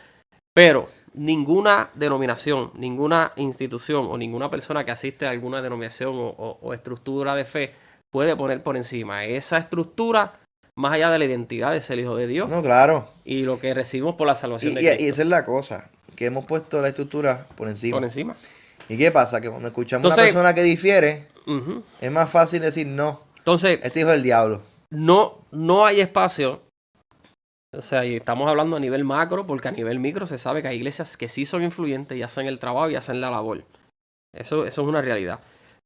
Pero ninguna denominación, ninguna institución o ninguna persona que asiste a alguna denominación o estructura de fe puede poner por encima esa estructura más allá de la identidad de ser hijo de Dios. No, claro. Y lo que recibimos por la salvación de Cristo. Y esa es la cosa, que hemos puesto la estructura por encima. Por encima. ¿Y qué pasa? Que cuando escuchamos a una persona que difiere, uh-huh, es más fácil decir no. Entonces, este hijo del diablo. No hay espacio. O sea, y estamos hablando a nivel macro, porque a nivel micro se sabe que hay iglesias que sí son influyentes y hacen el trabajo y hacen la labor. Eso es una realidad.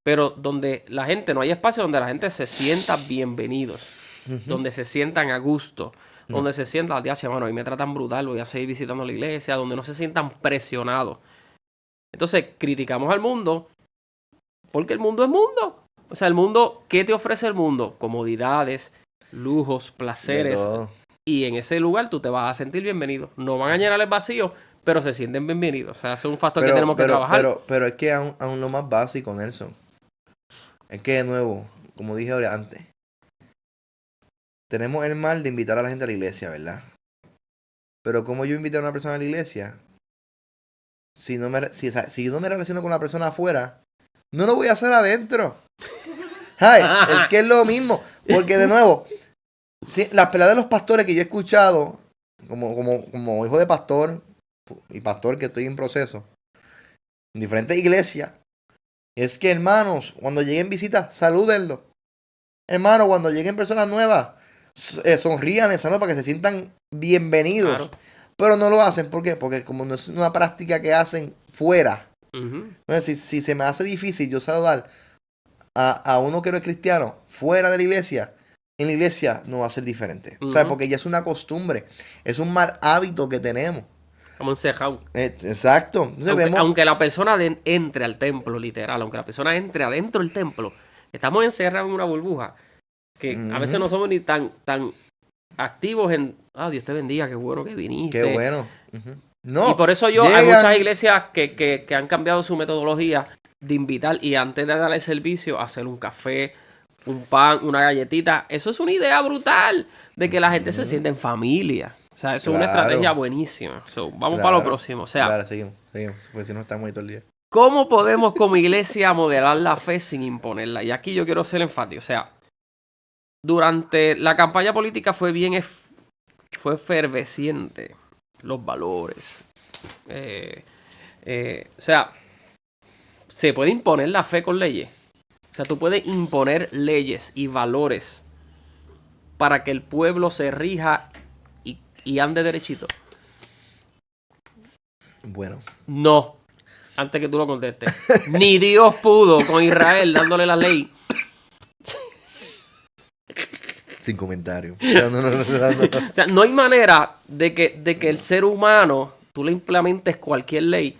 Pero donde la gente, no hay espacio donde la gente se sienta bienvenidos. Uh-huh. Donde se sientan a gusto. Uh-huh. Donde se sientan, mano, hoy me tratan brutal, voy a seguir visitando la iglesia. Donde no se sientan presionados. Entonces, criticamos al mundo porque el mundo es mundo. O sea, el mundo, ¿qué te ofrece el mundo? Comodidades, lujos, placeres. Y en ese lugar tú te vas a sentir bienvenido. No van a llenar el vacío, pero se sienten bienvenidos. O sea, eso es un factor que tenemos que trabajar. Pero es que aún lo más básico, Nelson, es que de nuevo, como dije antes, tenemos el mal de invitar a la gente a la iglesia, ¿verdad? Pero ¿cómo yo invito a una persona a la iglesia? Si yo no me relaciono con la persona afuera, no lo voy a hacer adentro. Ay, es que es lo mismo. Porque de nuevo, las peleas de los pastores que yo he escuchado, como hijo de pastor y pastor que estoy en proceso, en diferentes iglesias, es que hermanos, cuando lleguen visitas, salúdenlo. Hermanos, cuando lleguen personas nuevas, sonrían, saluden para que se sientan bienvenidos. Claro. Pero no lo hacen, ¿por qué? Porque como no es una práctica que hacen fuera. Uh-huh. Entonces, si se me hace difícil yo saludar a uno que no es cristiano fuera de la iglesia, en la iglesia no va a ser diferente. Uh-huh. O sea, porque ya es una costumbre, es un mal hábito que tenemos. Estamos encejados. Exacto. Entonces, aunque la persona entre al templo, literal, aunque la persona entre adentro del templo, estamos encerrados en una burbuja que a veces no somos ni tan activos en, Dios te bendiga, qué bueno que viniste. Qué bueno. Uh-huh. No, y por eso hay muchas iglesias que han cambiado su metodología de invitar y antes de darle servicio, hacer un café, un pan, una galletita. Eso es una idea brutal de que la gente se sienta en familia. O sea, eso es una estrategia buenísima. Vamos para lo próximo. O sea, seguimos, porque si no estamos ahí todo el día. ¿Cómo podemos como iglesia modelar la fe sin imponerla? Y aquí yo quiero ser enfático. O sea, durante la campaña política fue fue efervesciente los valores. O sea, se puede imponer la fe con leyes. O sea, tú puedes imponer leyes y valores para que el pueblo se rija y ande derechito. Bueno. No. Antes que tú lo contestes. Ni Dios pudo con Israel dándole la ley. O Sin comentario. No. O sea, no hay manera de que el ser humano, tú le implementes cualquier ley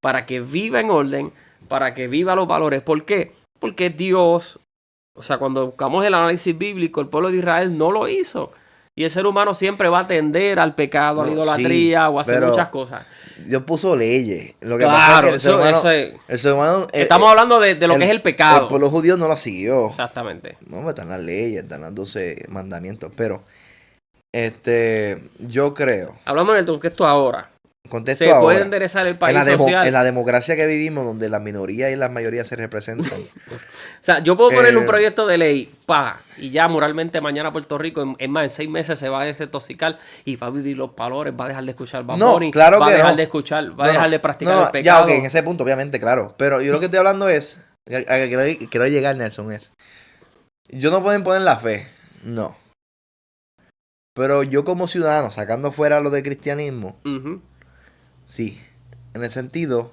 para que viva en orden, para que viva los valores. ¿Por qué? Porque Dios, o sea, cuando buscamos el análisis bíblico, el pueblo de Israel no lo hizo. Y el ser humano siempre va a tender al pecado, a la idolatría o a hacer muchas cosas. Dios puso leyes. Lo que Claro, pasa es que el ser humano estamos hablando de lo que es el pecado. El pueblo judío no lo siguió. Exactamente. No, están las leyes, están los 12 mandamientos. Pero, yo creo. Hablando en el contexto ahora. Contexto se ahora, puede enderezar el país social. En la democracia que vivimos, donde las minorías y las mayorías se representan. O sea, yo puedo ponerle un proyecto de ley, y ya moralmente mañana Puerto Rico, en 6 meses se va a desintoxicar y va a vivir los valores, va a dejar de escuchar Bad Bunny, claro va a que dejar no. de escuchar, va a dejar de practicar el pecado. Ya, ok, en ese punto, obviamente, claro. Pero yo lo que estoy hablando es, a que quiero llegar, Nelson, es, yo no pueden poner la fe, no. Pero yo como ciudadano, sacando fuera lo de cristianismo, sí, en el sentido,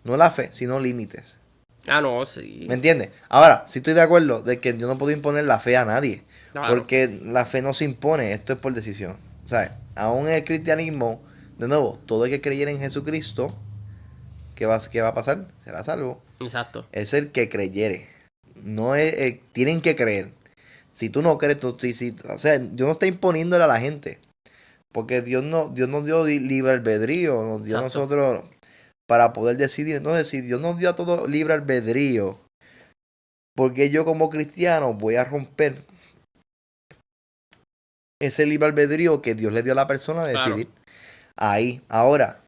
no la fe, sino límites. Ah, no, sí. ¿Me entiendes? Ahora, sí estoy de acuerdo de que yo no puedo imponer la fe a nadie. Claro. Porque la fe no se impone, esto es por decisión. ¿Sabes? Aún en el cristianismo, de nuevo, todo el que creyera en Jesucristo, ¿qué va a pasar? Será salvo. Exacto. Es el que creyere. No es, tienen que creer. Si tú no crees, o sea, Dios no está imponiéndole a la gente. Porque Dios nos dio libre albedrío, nos dio a nosotros para poder decidir. Entonces, si Dios nos dio a todos libre albedrío, ¿por qué yo como cristiano voy a romper ese libre albedrío que Dios le dio a la persona de decidir? Ahí, ahora,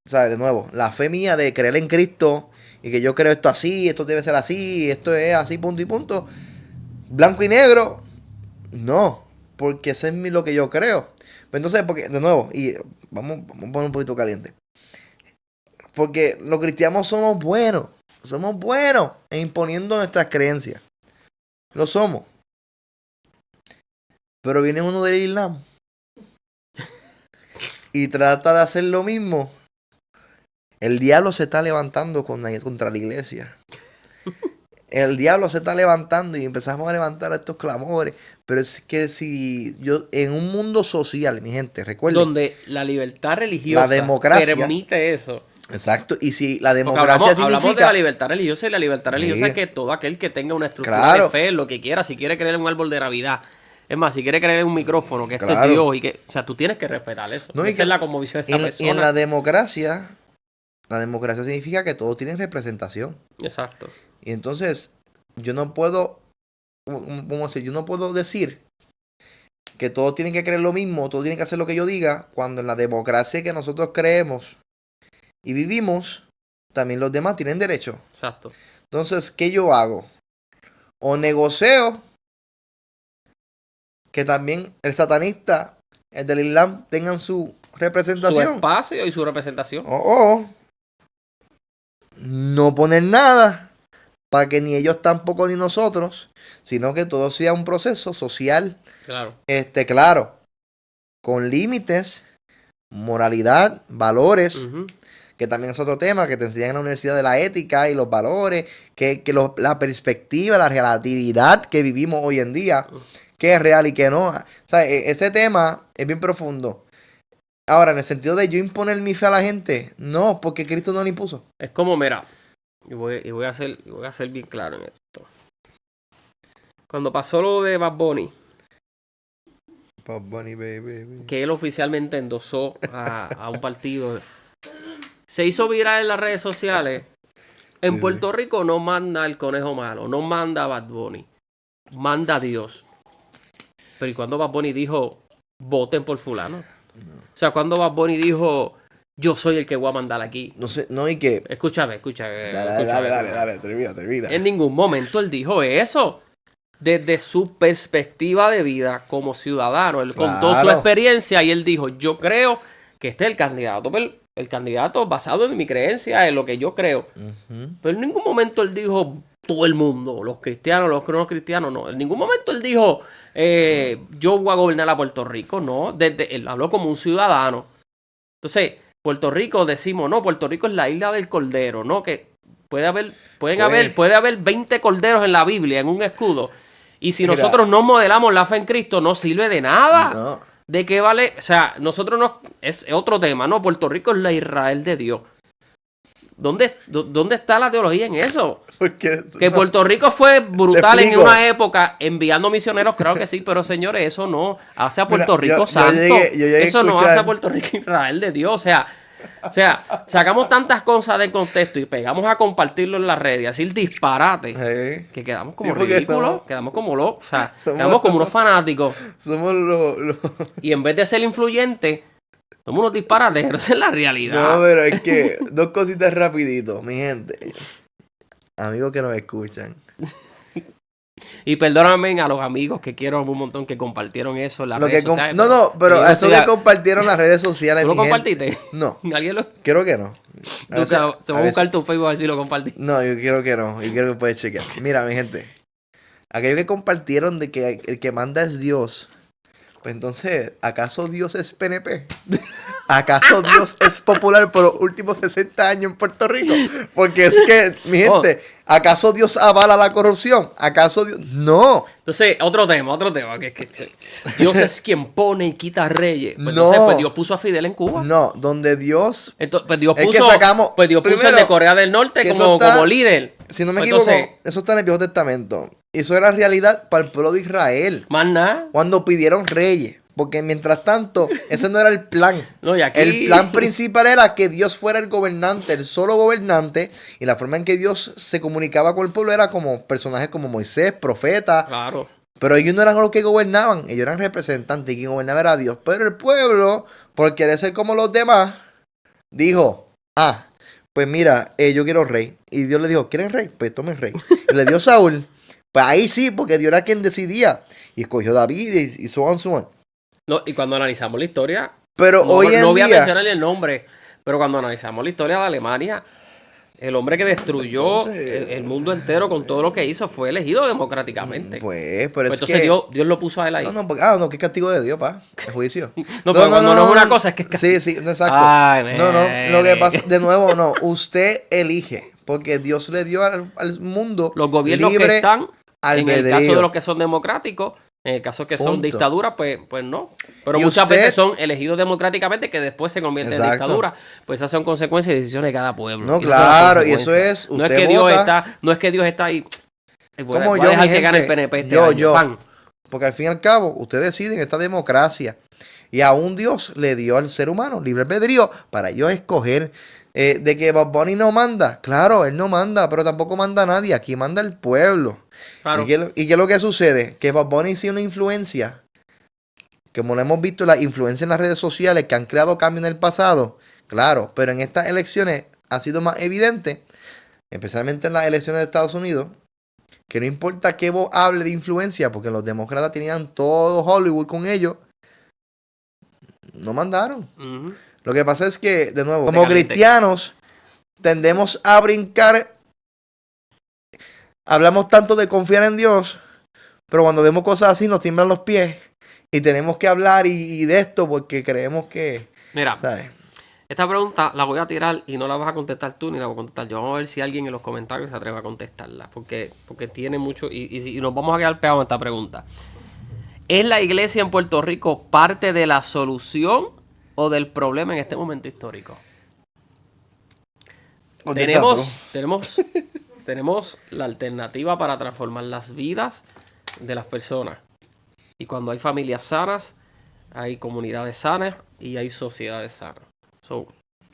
o sea, de nuevo, la fe mía de creer en Cristo y que yo creo esto así, esto debe ser así, esto es así, punto y punto, blanco y negro, no, porque eso es lo que yo creo. Entonces, porque, de nuevo, y vamos a poner un poquito caliente. Porque los cristianos somos buenos en imponiendo nuestras creencias. Lo somos. Pero viene uno del Islam y trata de hacer lo mismo. El diablo se está levantando contra la iglesia. El diablo se está levantando y empezamos a levantar estos clamores. Pero es que si yo, en un mundo social, mi gente, recuerden. Donde la libertad religiosa la democracia permite eso. Exacto. Y si la democracia hablamos de la libertad religiosa, y la libertad religiosa es que todo aquel que tenga una estructura de fe, lo que quiera, si quiere creer en un árbol de Navidad, es más, si quiere creer en un micrófono, que esto es Dios, y que, o sea, tú tienes que respetar eso. No, esa es la conmovisión de esa persona. Y en la democracia significa que todos tienen representación. Exacto. Y entonces, yo no puedo, yo no puedo decir que todos tienen que creer lo mismo, todos tienen que hacer lo que yo diga, cuando en la democracia que nosotros creemos y vivimos, también los demás tienen derecho. Exacto. Entonces, ¿qué yo hago? O negocio que también el satanista, el del Islam, tengan su representación. Su espacio y su representación. O no poner nada para que ni ellos tampoco ni nosotros, sino que todo sea un proceso social. Claro. Claro, con límites, moralidad, valores, que también es otro tema que te enseñan en la universidad de la ética y los valores, la perspectiva, la relatividad que vivimos hoy en día, que es real y que no. O sea, ese tema es bien profundo. Ahora, en el sentido de yo imponer mi fe a la gente, no, porque Cristo no lo impuso. Es como, mira, y voy a ser bien claro en esto. Cuando pasó lo de Bad Bunny, baby, que él oficialmente endosó a un partido, se hizo viral en las redes sociales. En Puerto Rico no manda el conejo malo, no manda a Bad Bunny, manda a Dios. Pero ¿y cuando Bad Bunny dijo, voten por fulano? No. O sea, cuando Bad Bunny dijo, yo soy el que voy a mandar aquí. No sé, no, y que... Escúchame. Dale, termina. En ningún momento él dijo eso. Desde su perspectiva de vida como ciudadano, él contó su experiencia y él dijo, yo creo que este es el candidato basado en mi creencia, en lo que yo creo. Pero en ningún momento él dijo, todo el mundo, los cristianos, los que no cristianos, no. En ningún momento él dijo, yo voy a gobernar a Puerto Rico, no. Él habló como un ciudadano. Entonces, Puerto Rico decimos, no, Puerto Rico es la isla del cordero, ¿no? Que puede haber 20 corderos en la Biblia, en un escudo. Y si Mira. nosotros no modelamos la fe en Cristo, no sirve de nada. No. ¿De qué vale? O sea, nosotros no... Es otro tema, ¿no? Puerto Rico es la Israel de Dios. ¿Dónde está la teología en eso? Porque Que no. Puerto Rico fue brutal Te en explico. una época enviando misioneros, claro que sí, pero señores, eso no hace a Puerto Mira, Rico yo santo. llegué a Eso no escuchar- hace a Puerto Rico Israel de Dios. O sea, sacamos tantas cosas del contexto y pegamos a compartirlo en las redes y decir disparate. Sí. Que quedamos como Sí, porque ridículos, somos- quedamos como locos, o sea, somos- quedamos como unos fanáticos. Somos los... Y en vez de ser influyentes, somos unos disparates. Esa es la realidad. No, pero es que dos cositas rapidito, mi gente. Amigos que nos escuchan. Y perdóname a los amigos que quiero un montón que compartieron eso en las Lo redes que com- sociales. no, pero yo eso estoy que compartieron las redes sociales. ¿Tú lo mi gente- compartiste? No, ¿Alguien lo...? creo que no. A Tú veces- se va a a veces- buscar tu Facebook a ver si lo compartí. No, yo quiero que no. Yo quiero que puedes chequear. Mira, mi gente. Aquellos que compartieron de que el que manda es Dios. Pues entonces, ¿acaso Dios es PNP? ¿Acaso Dios es popular por los últimos 60 años en Puerto Rico? Porque es que, mi gente, ¿acaso Dios avala la corrupción? ¿Acaso Dios? No. Entonces, otro tema, que Dios es quien pone y quita reyes. Pues No. entonces, pues Dios puso a Fidel en Cuba. No, donde Dios, Entonces, pues Dios Es que puso, sacamos- pues Dios puso el primero, de Corea del Norte que eso como, está- como líder. si no me Pues equivoco, entonces- eso está en el Viejo Testamento. Y eso era realidad para el pueblo de Israel. Más nada. Cuando pidieron reyes. Porque mientras tanto, ese no era el plan. No, y aquí... El plan principal era que Dios fuera el gobernante, el solo gobernante. Y la forma en que Dios se comunicaba con el pueblo era como personajes como Moisés, profeta. Claro. Pero ellos no eran los que gobernaban, ellos eran representantes. Y quien gobernaba era Dios. Pero el pueblo, por querer ser como los demás, dijo: pues mira, yo quiero rey. Y Dios le dijo: ¿quieren rey? Pues tomen rey. Y le dio Saúl. Pues ahí sí, porque Dios era quien decidía. Y escogió David y so on, so on. No, y cuando analizamos la historia, Pero no, hoy en no voy a día... mencionarle el nombre, pero cuando analizamos la historia de Alemania, el hombre que destruyó Entonces- el mundo entero con todo lo que hizo fue elegido democráticamente. Pues, pero Pues es entonces que... Dios lo puso a él ahí. No, qué castigo de Dios, pa. El juicio. No, pero cuando no es una cosa, es que es Sí, sí, no, exacto. Ay, no, man. lo que pasa, de nuevo, no. Usted elige. Porque Dios le dio al mundo los gobiernos que libre están, en el albedrío. caso de los que son democráticos, en el caso que son Punto. dictaduras, pues no. Pero Y muchas usted- veces son elegidos democráticamente que después se convierten en Exacto. dictadura. Pues esas son consecuencias y decisiones de cada pueblo. No, Y esas son las claro, y eso consecuencias. es, No es usted que Dios vota- está, no es que Dios está ahí. Voy a Como yo, dejar mi que gane el gente, PNP este yo, año. yo. Pan. Porque al fin y al cabo, usted decide en esta democracia. Y aún Dios le dio al ser humano libre albedrío para ellos escoger. De que Bad Bunny no manda. Claro, él no manda, pero tampoco manda nadie. Aquí manda el pueblo. Claro. ¿Y qué es lo que sucede? Que Bad Bunny sí una influencia. Como lo hemos visto, la influencia en las redes sociales que han creado cambios en el pasado. Claro, pero en estas elecciones ha sido más evidente, especialmente en las elecciones de Estados Unidos, que no importa qué voz hable de influencia, porque los demócratas tenían todo Hollywood con ellos, no mandaron. Ujú. Lo que pasa es que, de nuevo, como Legalmente. cristianos, tendemos a brincar. Hablamos tanto de confiar en Dios, pero cuando vemos cosas así nos tiemblan los pies. Y tenemos que hablar y de esto porque creemos que, Mira, ¿sabes? esta pregunta la voy a tirar y no la vas a contestar tú ni la voy a contestar yo. Vamos a ver si alguien en los comentarios se atreve a contestarla. Porque tiene mucho. Y nos vamos a quedar pegados en esta pregunta. ¿Es la iglesia en Puerto Rico parte de la solución o del problema en este momento histórico? Tenemos la alternativa para transformar las vidas de las personas. Y cuando hay familias sanas, hay comunidades sanas y hay sociedades sanas.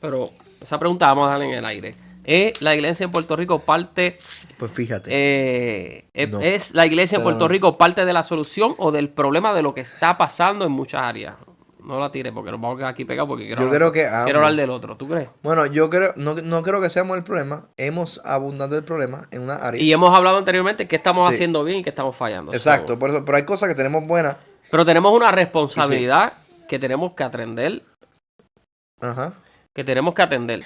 Pero esa pregunta vamos a darle en el aire. ¿Es la iglesia en Puerto Rico parte... Pues fíjate. No. ¿Es la iglesia en Pero- Puerto Rico parte de la solución o del problema de lo que está pasando en muchas áreas? No la tire porque nos vamos a quedar aquí pegados porque Yo creo que ambos. quiero hablar del otro. ¿Tú crees? Bueno, yo creo, no creo que seamos el problema. Hemos abundado el problema en una área. Y hemos hablado anteriormente qué estamos Sí. haciendo bien y qué estamos fallando. Exacto, So, por eso, pero hay cosas que tenemos buenas. pero tenemos una responsabilidad que tenemos que atender. Ajá. Que tenemos que atender.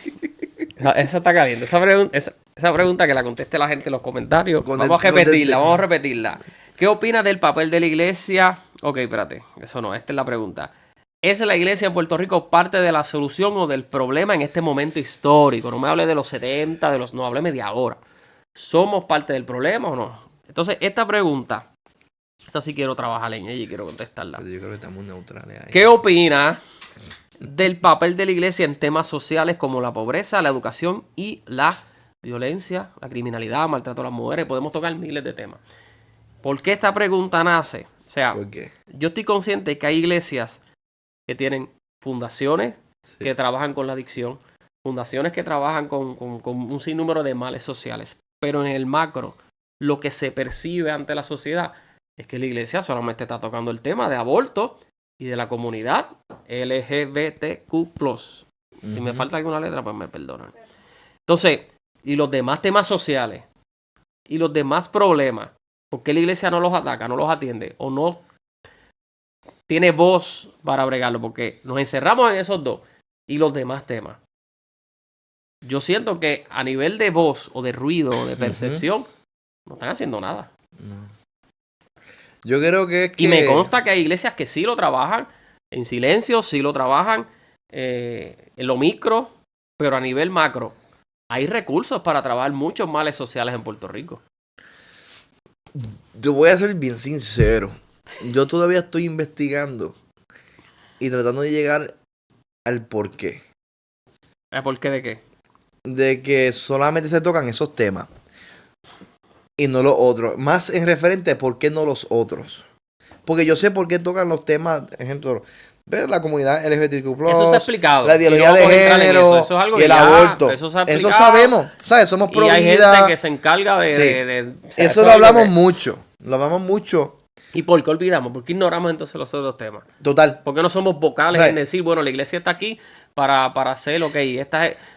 Esa está caliente. Esa pregunta que la conteste la gente en los comentarios. Vamos a repetirla. ¿Qué opinas del papel de la iglesia? Ok, espérate. Eso no, esta es la pregunta. ¿Es la iglesia en Puerto Rico parte de la solución o del problema en este momento histórico? No me hable de los 70, no hábleme de ahora. ¿Somos parte del problema o no? Entonces, esta pregunta Esta sí quiero trabajar en ella y quiero contestarla. Pero yo creo que estamos neutrales ahí. ¿Qué opina del papel de la iglesia en temas sociales como la pobreza, la educación y la violencia, la criminalidad, maltrato a las mujeres? Podemos tocar miles de temas. ¿Por qué esta pregunta nace? O sea, ¿Por qué? yo estoy consciente que hay iglesias que tienen fundaciones que trabajan con la adicción, fundaciones que trabajan con un sinnúmero de males sociales, pero en el macro, lo que se percibe ante la sociedad es que la iglesia solamente está tocando el tema de aborto y de la comunidad LGBTQ+. Si me falta alguna letra, pues me perdonan. Entonces, y los demás temas sociales y los demás problemas, ¿por qué la iglesia no los ataca, no los atiende o no tiene voz para bregarlo? Porque nos encerramos en esos dos y los demás temas. Yo siento que a nivel de voz o de ruido o de percepción, no están haciendo nada. No. Yo creo que es que... Y me consta que hay iglesias que sí lo trabajan en silencio, sí lo trabajan en lo micro, pero a nivel macro hay recursos para trabajar muchos males sociales en Puerto Rico. Te voy a ser bien sincero. Yo todavía estoy investigando y tratando de llegar al porqué. ¿Por qué de qué? De que solamente se tocan esos temas y no los otros. Más en referente a por qué no los otros. Porque yo sé por qué tocan los temas, ejemplo, ¿ves? La comunidad LGBTQ+, Eso se ha explicado. la ideología Y no de vamos a entrar en género eso. Eso es algo y que el ya, aborto. eso se ha Eso explicado. sabemos, ¿sabes? Somos Y pro hay vida. gente que se encarga de... Sí. o sea, Eso es lo algo hablamos que- mucho. Lo hablamos mucho. ¿Y por qué olvidamos? ¿Por qué ignoramos entonces los otros temas? Total. ¿Por qué no somos vocales O sea, en decir, bueno, la iglesia está aquí para hacer, ok,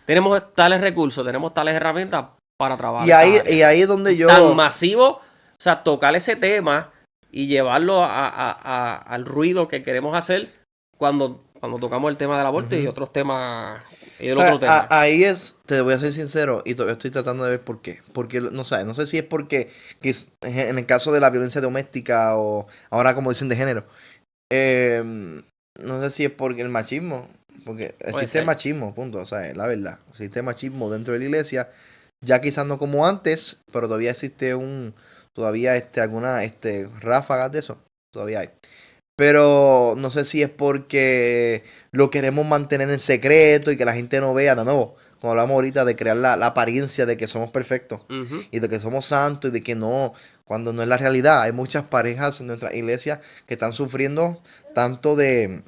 tenemos tales recursos, tenemos tales herramientas para trabajar? Y ahí es donde yo... Tan masivo, o sea, tocar ese tema y llevarlo al ruido que queremos hacer cuando tocamos el tema del aborto y otros temas, y el O sea, otro tema. ahí es, te voy a ser sincero, y todavía estoy tratando de ver por qué. Porque, no sé si es porque en el caso de la violencia doméstica o ahora como dicen de género, no sé si es porque el machismo, porque existe ser. el machismo, punto, o sea, la verdad, existe el machismo dentro de la iglesia, ya quizás no como antes, pero todavía existe alguna ráfagas de eso, todavía hay. Pero no sé si es porque lo queremos mantener en secreto y que la gente no vea, de nuevo, como hablamos ahorita de crear la apariencia de que somos perfectos Ujú. y de que somos santos y de que no, cuando no es la realidad. Hay muchas parejas en nuestra iglesia que están sufriendo tanto de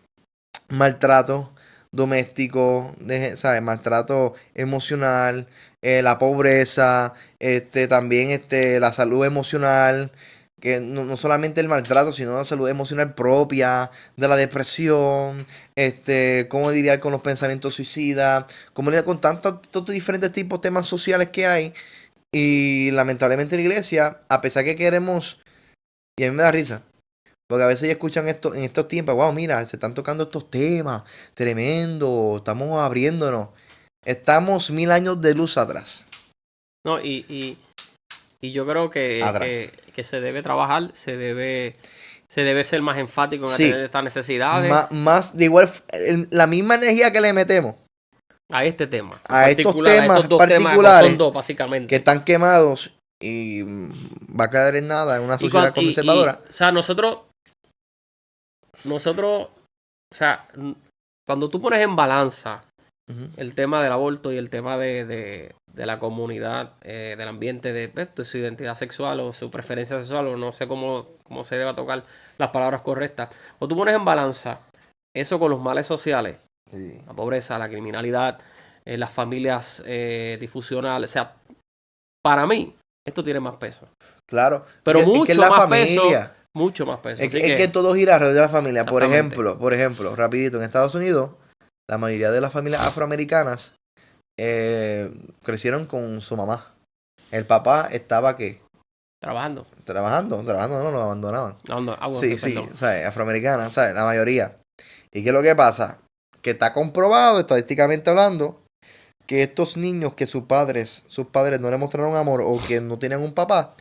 maltrato doméstico, ¿sabes? Maltrato emocional, la pobreza, también la salud emocional, que no solamente el maltrato, sino la salud emocional propia, de la depresión, cómo lidiar con los pensamientos suicidas, cómo lidiar con tantos diferentes tipos de temas sociales que hay. Y lamentablemente la iglesia, a pesar que queremos, y a mí me da risa, porque a veces ya escuchan esto en estos tiempos, wow, mira, se están tocando estos temas, tremendo, estamos abriéndonos. Estamos 1000 años de luz atrás. No, y yo creo Atrás. que se debe trabajar, se debe ser más enfático en Sí. atender estas necesidades Más, de igual, la misma energía que le metemos a este tema. a estos particular, temas estos dos particulares temas, son dos básicamente. que están quemados y va a quedar en nada en una sociedad conservadora. O sea, nosotros, o sea, cuando tú pones en balanza Ujú. el tema del aborto y el tema de la comunidad, del ambiente, de su identidad sexual o su preferencia sexual, o no sé cómo se deba tocar las palabras correctas, o tú pones en balanza eso con los males sociales, Sí. la pobreza, la criminalidad, las familias disfuncionales, o sea, para mí, esto tiene más peso. Claro. Pero es que mucho es la más familia. peso, mucho más peso. Es Así que todo gira alrededor de la familia. Por Exactamente. ejemplo, rapidito, en Estados Unidos, la mayoría de las familias afroamericanas crecieron con su mamá. El papá estaba, ¿qué? Trabajando. Trabajando, no lo abandonaban. Bueno, Sí, perdón. ¿sabes? Afroamericana, ¿sabes? La mayoría. ¿Y qué es lo que pasa? Que está comprobado, estadísticamente hablando, que estos niños que sus padres no le mostraron amor o que no tenían un papá,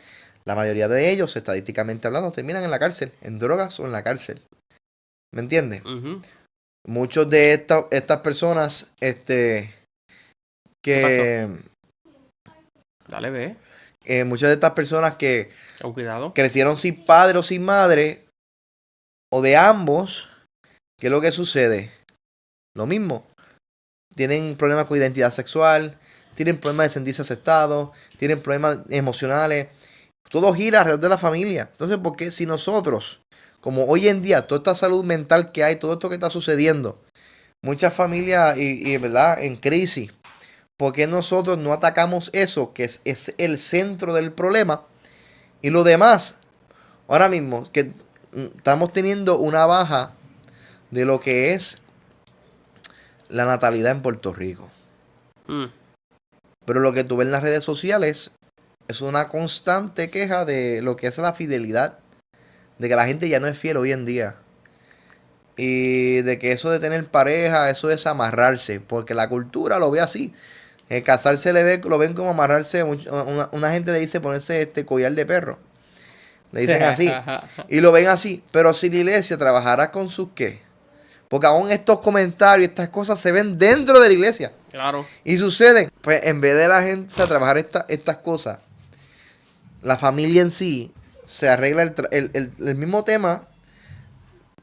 la mayoría de ellos, estadísticamente hablando, terminan en la cárcel, en drogas o en la cárcel. ¿Me entiendes? Ujú. Muchos de estas personas, ¿Qué pasó? que, Dale, ve. muchas de estas personas que Con cuidado. crecieron sin padre o sin madre, o de ambos, ¿qué es lo que sucede? Lo mismo. Tienen problemas con identidad sexual, tienen problemas de sentirse aceptados, tienen problemas emocionales. Todo gira alrededor de la familia. Entonces, ¿por qué si nosotros, como hoy en día, toda esta salud mental que hay, todo esto que está sucediendo, muchas familias y ¿verdad? En crisis, ¿por qué nosotros no atacamos eso, que es el centro del problema? Y lo demás, ahora mismo, que estamos teniendo una baja de lo que es la natalidad en Puerto Rico. Mm. Pero lo que tú ves en las redes sociales es una constante queja de lo que es la fidelidad. De que la gente ya no es fiel hoy en día. Y de que eso de tener pareja, eso es amarrarse. Porque la cultura lo ve así. El casarse lo ven como amarrarse. Una gente le dice ponerse este collar de perro. Le dicen así. Y lo ven así. Pero si la iglesia trabajara con sus qué. Porque aún estos comentarios, estas cosas se ven dentro de la iglesia. Claro. Y sucede, pues en vez de la gente a trabajar estas cosas, la familia en sí se arregla el mismo tema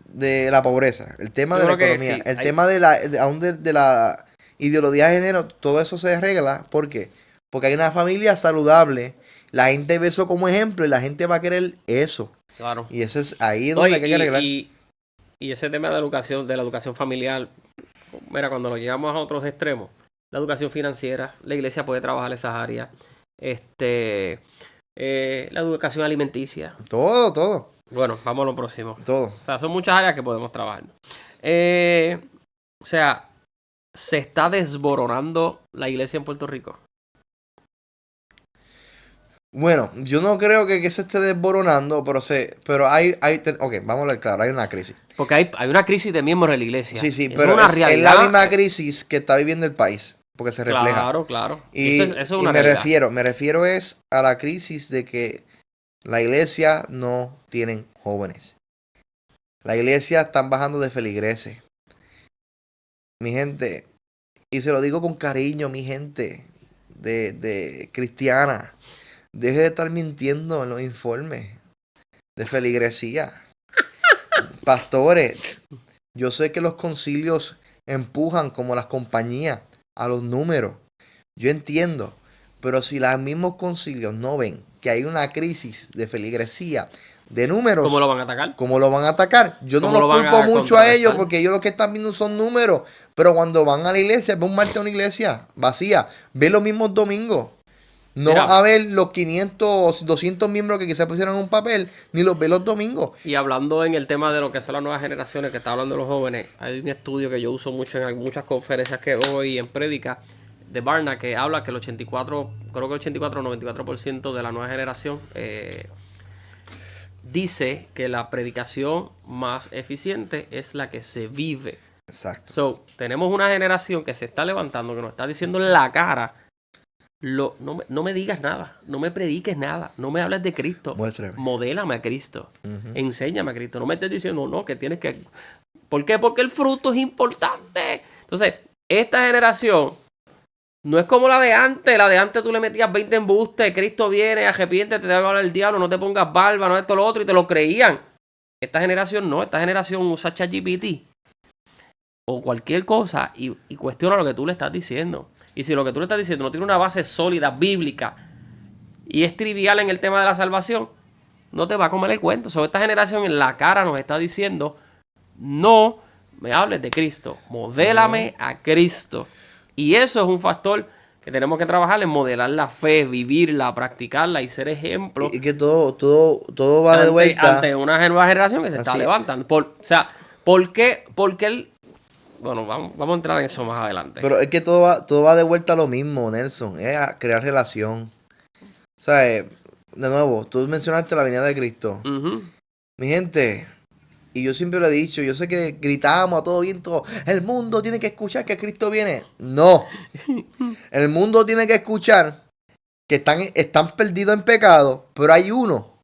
de la pobreza, el tema Yo de la creo que economía, sí, el hay- tema de la ideología de género, todo eso se arregla. ¿Por qué? Porque hay una familia saludable, la gente ve eso como ejemplo y la gente va a querer eso. Claro. Y eso es ahí No, donde hay que arreglar. y ese tema de la educación familiar, mira, cuando lo llevamos a otros extremos, la educación financiera, la iglesia puede trabajar esas áreas, la educación alimenticia. Todo. Bueno, vamos a lo próximo. Todo. O sea, son muchas áreas que podemos trabajar. O sea, se está desboronando la iglesia en Puerto Rico. Bueno, yo no creo que se esté desboronando, pero ok, vamos a hablar claro, hay una crisis. Porque hay una crisis de miembros de la iglesia. Sí, Eso pero es una es la realidad. misma crisis que está viviendo el país, porque se refleja. Claro. Y, Eso es y una me realidad. refiero es a la crisis de que la iglesia no tienen jóvenes. La iglesia están bajando de feligreses. Mi gente, y se lo digo con cariño, mi gente de cristiana, deje de estar mintiendo en los informes de feligresía. Pastores, yo sé que los concilios empujan como las compañías a los números. Yo entiendo. Pero si los mismos concilios no ven que hay una crisis de feligresía, de números, ¿Cómo lo van a atacar? ¿cómo lo van a atacar? Yo no ¿Cómo los lo van culpo a mucho a ellos contrarrestar? porque ellos lo que están viendo son números. Pero cuando van a la iglesia, ve un martes a una iglesia vacía, ve los mismos domingos. No Mira, a ver los 500, 200 miembros que quizás pusieron en un papel, ni los ve los domingos. y hablando en el tema de lo que son las nuevas generaciones, que está hablando de los jóvenes, hay un estudio que yo uso mucho en muchas conferencias que doy en prédica de Barna, que habla que el 84, creo que el 84 o 94% de la nueva generación dice que la predicación más eficiente es la que se vive. Exacto. So, tenemos una generación que se está levantando, que nos está diciendo en la cara, no me digas nada, no me prediques nada, no me hables de Cristo. Muéstrame. Modélame a Cristo, Ujú. enséñame a Cristo. No me estés diciendo, no, que tienes que... ¿Por qué? Porque el fruto es importante. Entonces, esta generación no es como la de antes. La de antes tú le metías 20 embustes, Cristo viene, arrepiéntete, te va a hablar el diablo, no te pongas barba, no esto, lo otro, y te lo creían. Esta generación no, esta generación usa ChatGPT o cualquier cosa y cuestiona lo que tú le estás diciendo. Y si lo que tú le estás diciendo no tiene una base sólida, bíblica, y es trivial en el tema de la salvación, no te va a comer el cuento. Esta generación en la cara nos está diciendo, no me hables de Cristo, modélame a Cristo. Y eso es un factor que tenemos que trabajar en modelar la fe, vivirla, practicarla y ser ejemplo Y que todo va de vuelta. ante una nueva generación que se está Así. levantando. ¿Por qué Bueno, vamos a entrar en eso más adelante. Pero es que todo va de vuelta a lo mismo, Nelson. Es a crear relación. O sea, de nuevo, tú mencionaste la venida de Cristo. Ujú. Mi gente, y yo siempre lo he dicho, yo sé que gritamos a todo viento, el mundo tiene que escuchar que Cristo viene. No. El mundo tiene que escuchar que están perdidos en pecado, pero hay uno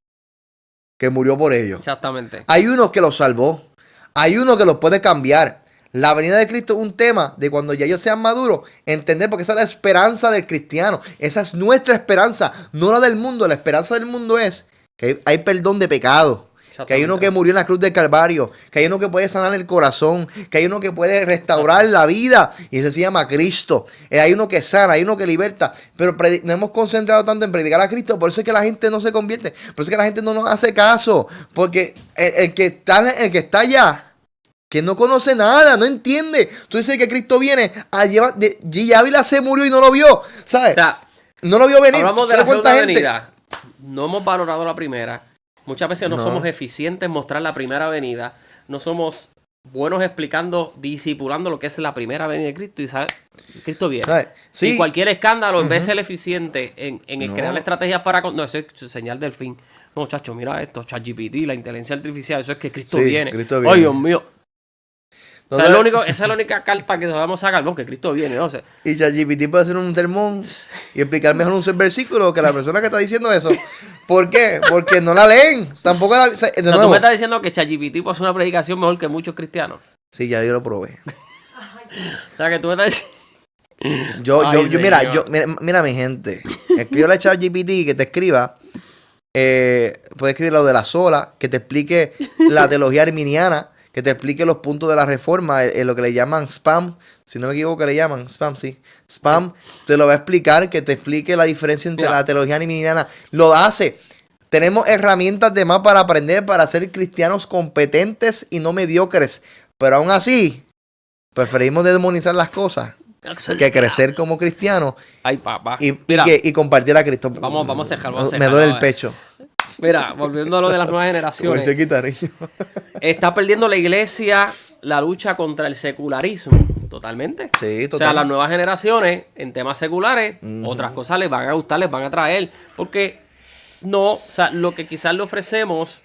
que murió por ellos. Exactamente. Hay uno que los salvó. Hay uno que los puede cambiar. La venida de Cristo es un tema de cuando ya ellos sean maduros, entender, porque esa es la esperanza del cristiano. Esa es nuestra esperanza, no la del mundo. La esperanza del mundo es que hay perdón de pecado. Que hay uno que murió en la cruz del Calvario, que hay uno que puede sanar el corazón, que hay uno que puede restaurar la vida, y ese se llama Cristo. Hay uno que sana, hay uno que liberta, pero nos hemos concentrado tanto en predicar a Cristo, por eso es que la gente no se convierte, por eso es que la gente no nos hace caso, porque el que está allá, que no conoce nada, no entiende. Tú dices que Cristo viene a llevar, G. Ávila se murió y no lo vio, ¿sabes? O sea, no lo vio venir. Hablamos de la segunda venida, no hemos valorado la primera. Muchas veces no somos eficientes en mostrar la primera venida. No somos buenos explicando, discipulando lo que es la primera venida de Cristo. Y ¿sabes? Cristo viene. Sí. Y cualquier escándalo, en vez de ser eficiente en crear estrategias para... No, eso es señal del fin. No, chacho, mira esto. ChatGPT, la inteligencia artificial. Eso es que Cristo viene. Cristo viene. ¡Ay, Dios mío! O sea, esa es la única carta que vamos a sacar, ¿no? Que Cristo viene, no sé. Y ChatGPT puede hacer un sermón y explicar mejor un versículo que la persona que está diciendo eso. ¿Por qué? Porque no la leen. Tampoco la... Tú me estás diciendo que ChatGPT puede hacer una predicación mejor que muchos cristianos. Sí, ya yo lo probé. O sea, que tú me estás diciendo... Mira, mi gente. Escríbele a ChatGPT que te escriba. Puedes escribir lo de la sola, que te explique la teología arminiana, que te explique los puntos de la reforma, lo que le llaman spam, si no me equivoco le llaman spam, sí. Spam, te lo va a explicar, que te explique la diferencia entre la teología arminiana. Lo hace. Tenemos herramientas de más para aprender, para ser cristianos competentes y no mediocres. Pero aún así, preferimos demonizar las cosas que crecer como cristianos. Ay, papá. Y compartir a Cristo. Vamos a dejar. Me duele el pecho. Mira, volviendo a lo de las nuevas generaciones. Está perdiendo la iglesia la lucha contra el secularismo. Totalmente. Sí, totalmente. O sea, las nuevas generaciones en temas seculares, otras cosas les van a gustar, les van a atraer. Porque lo que quizás le ofrecemos,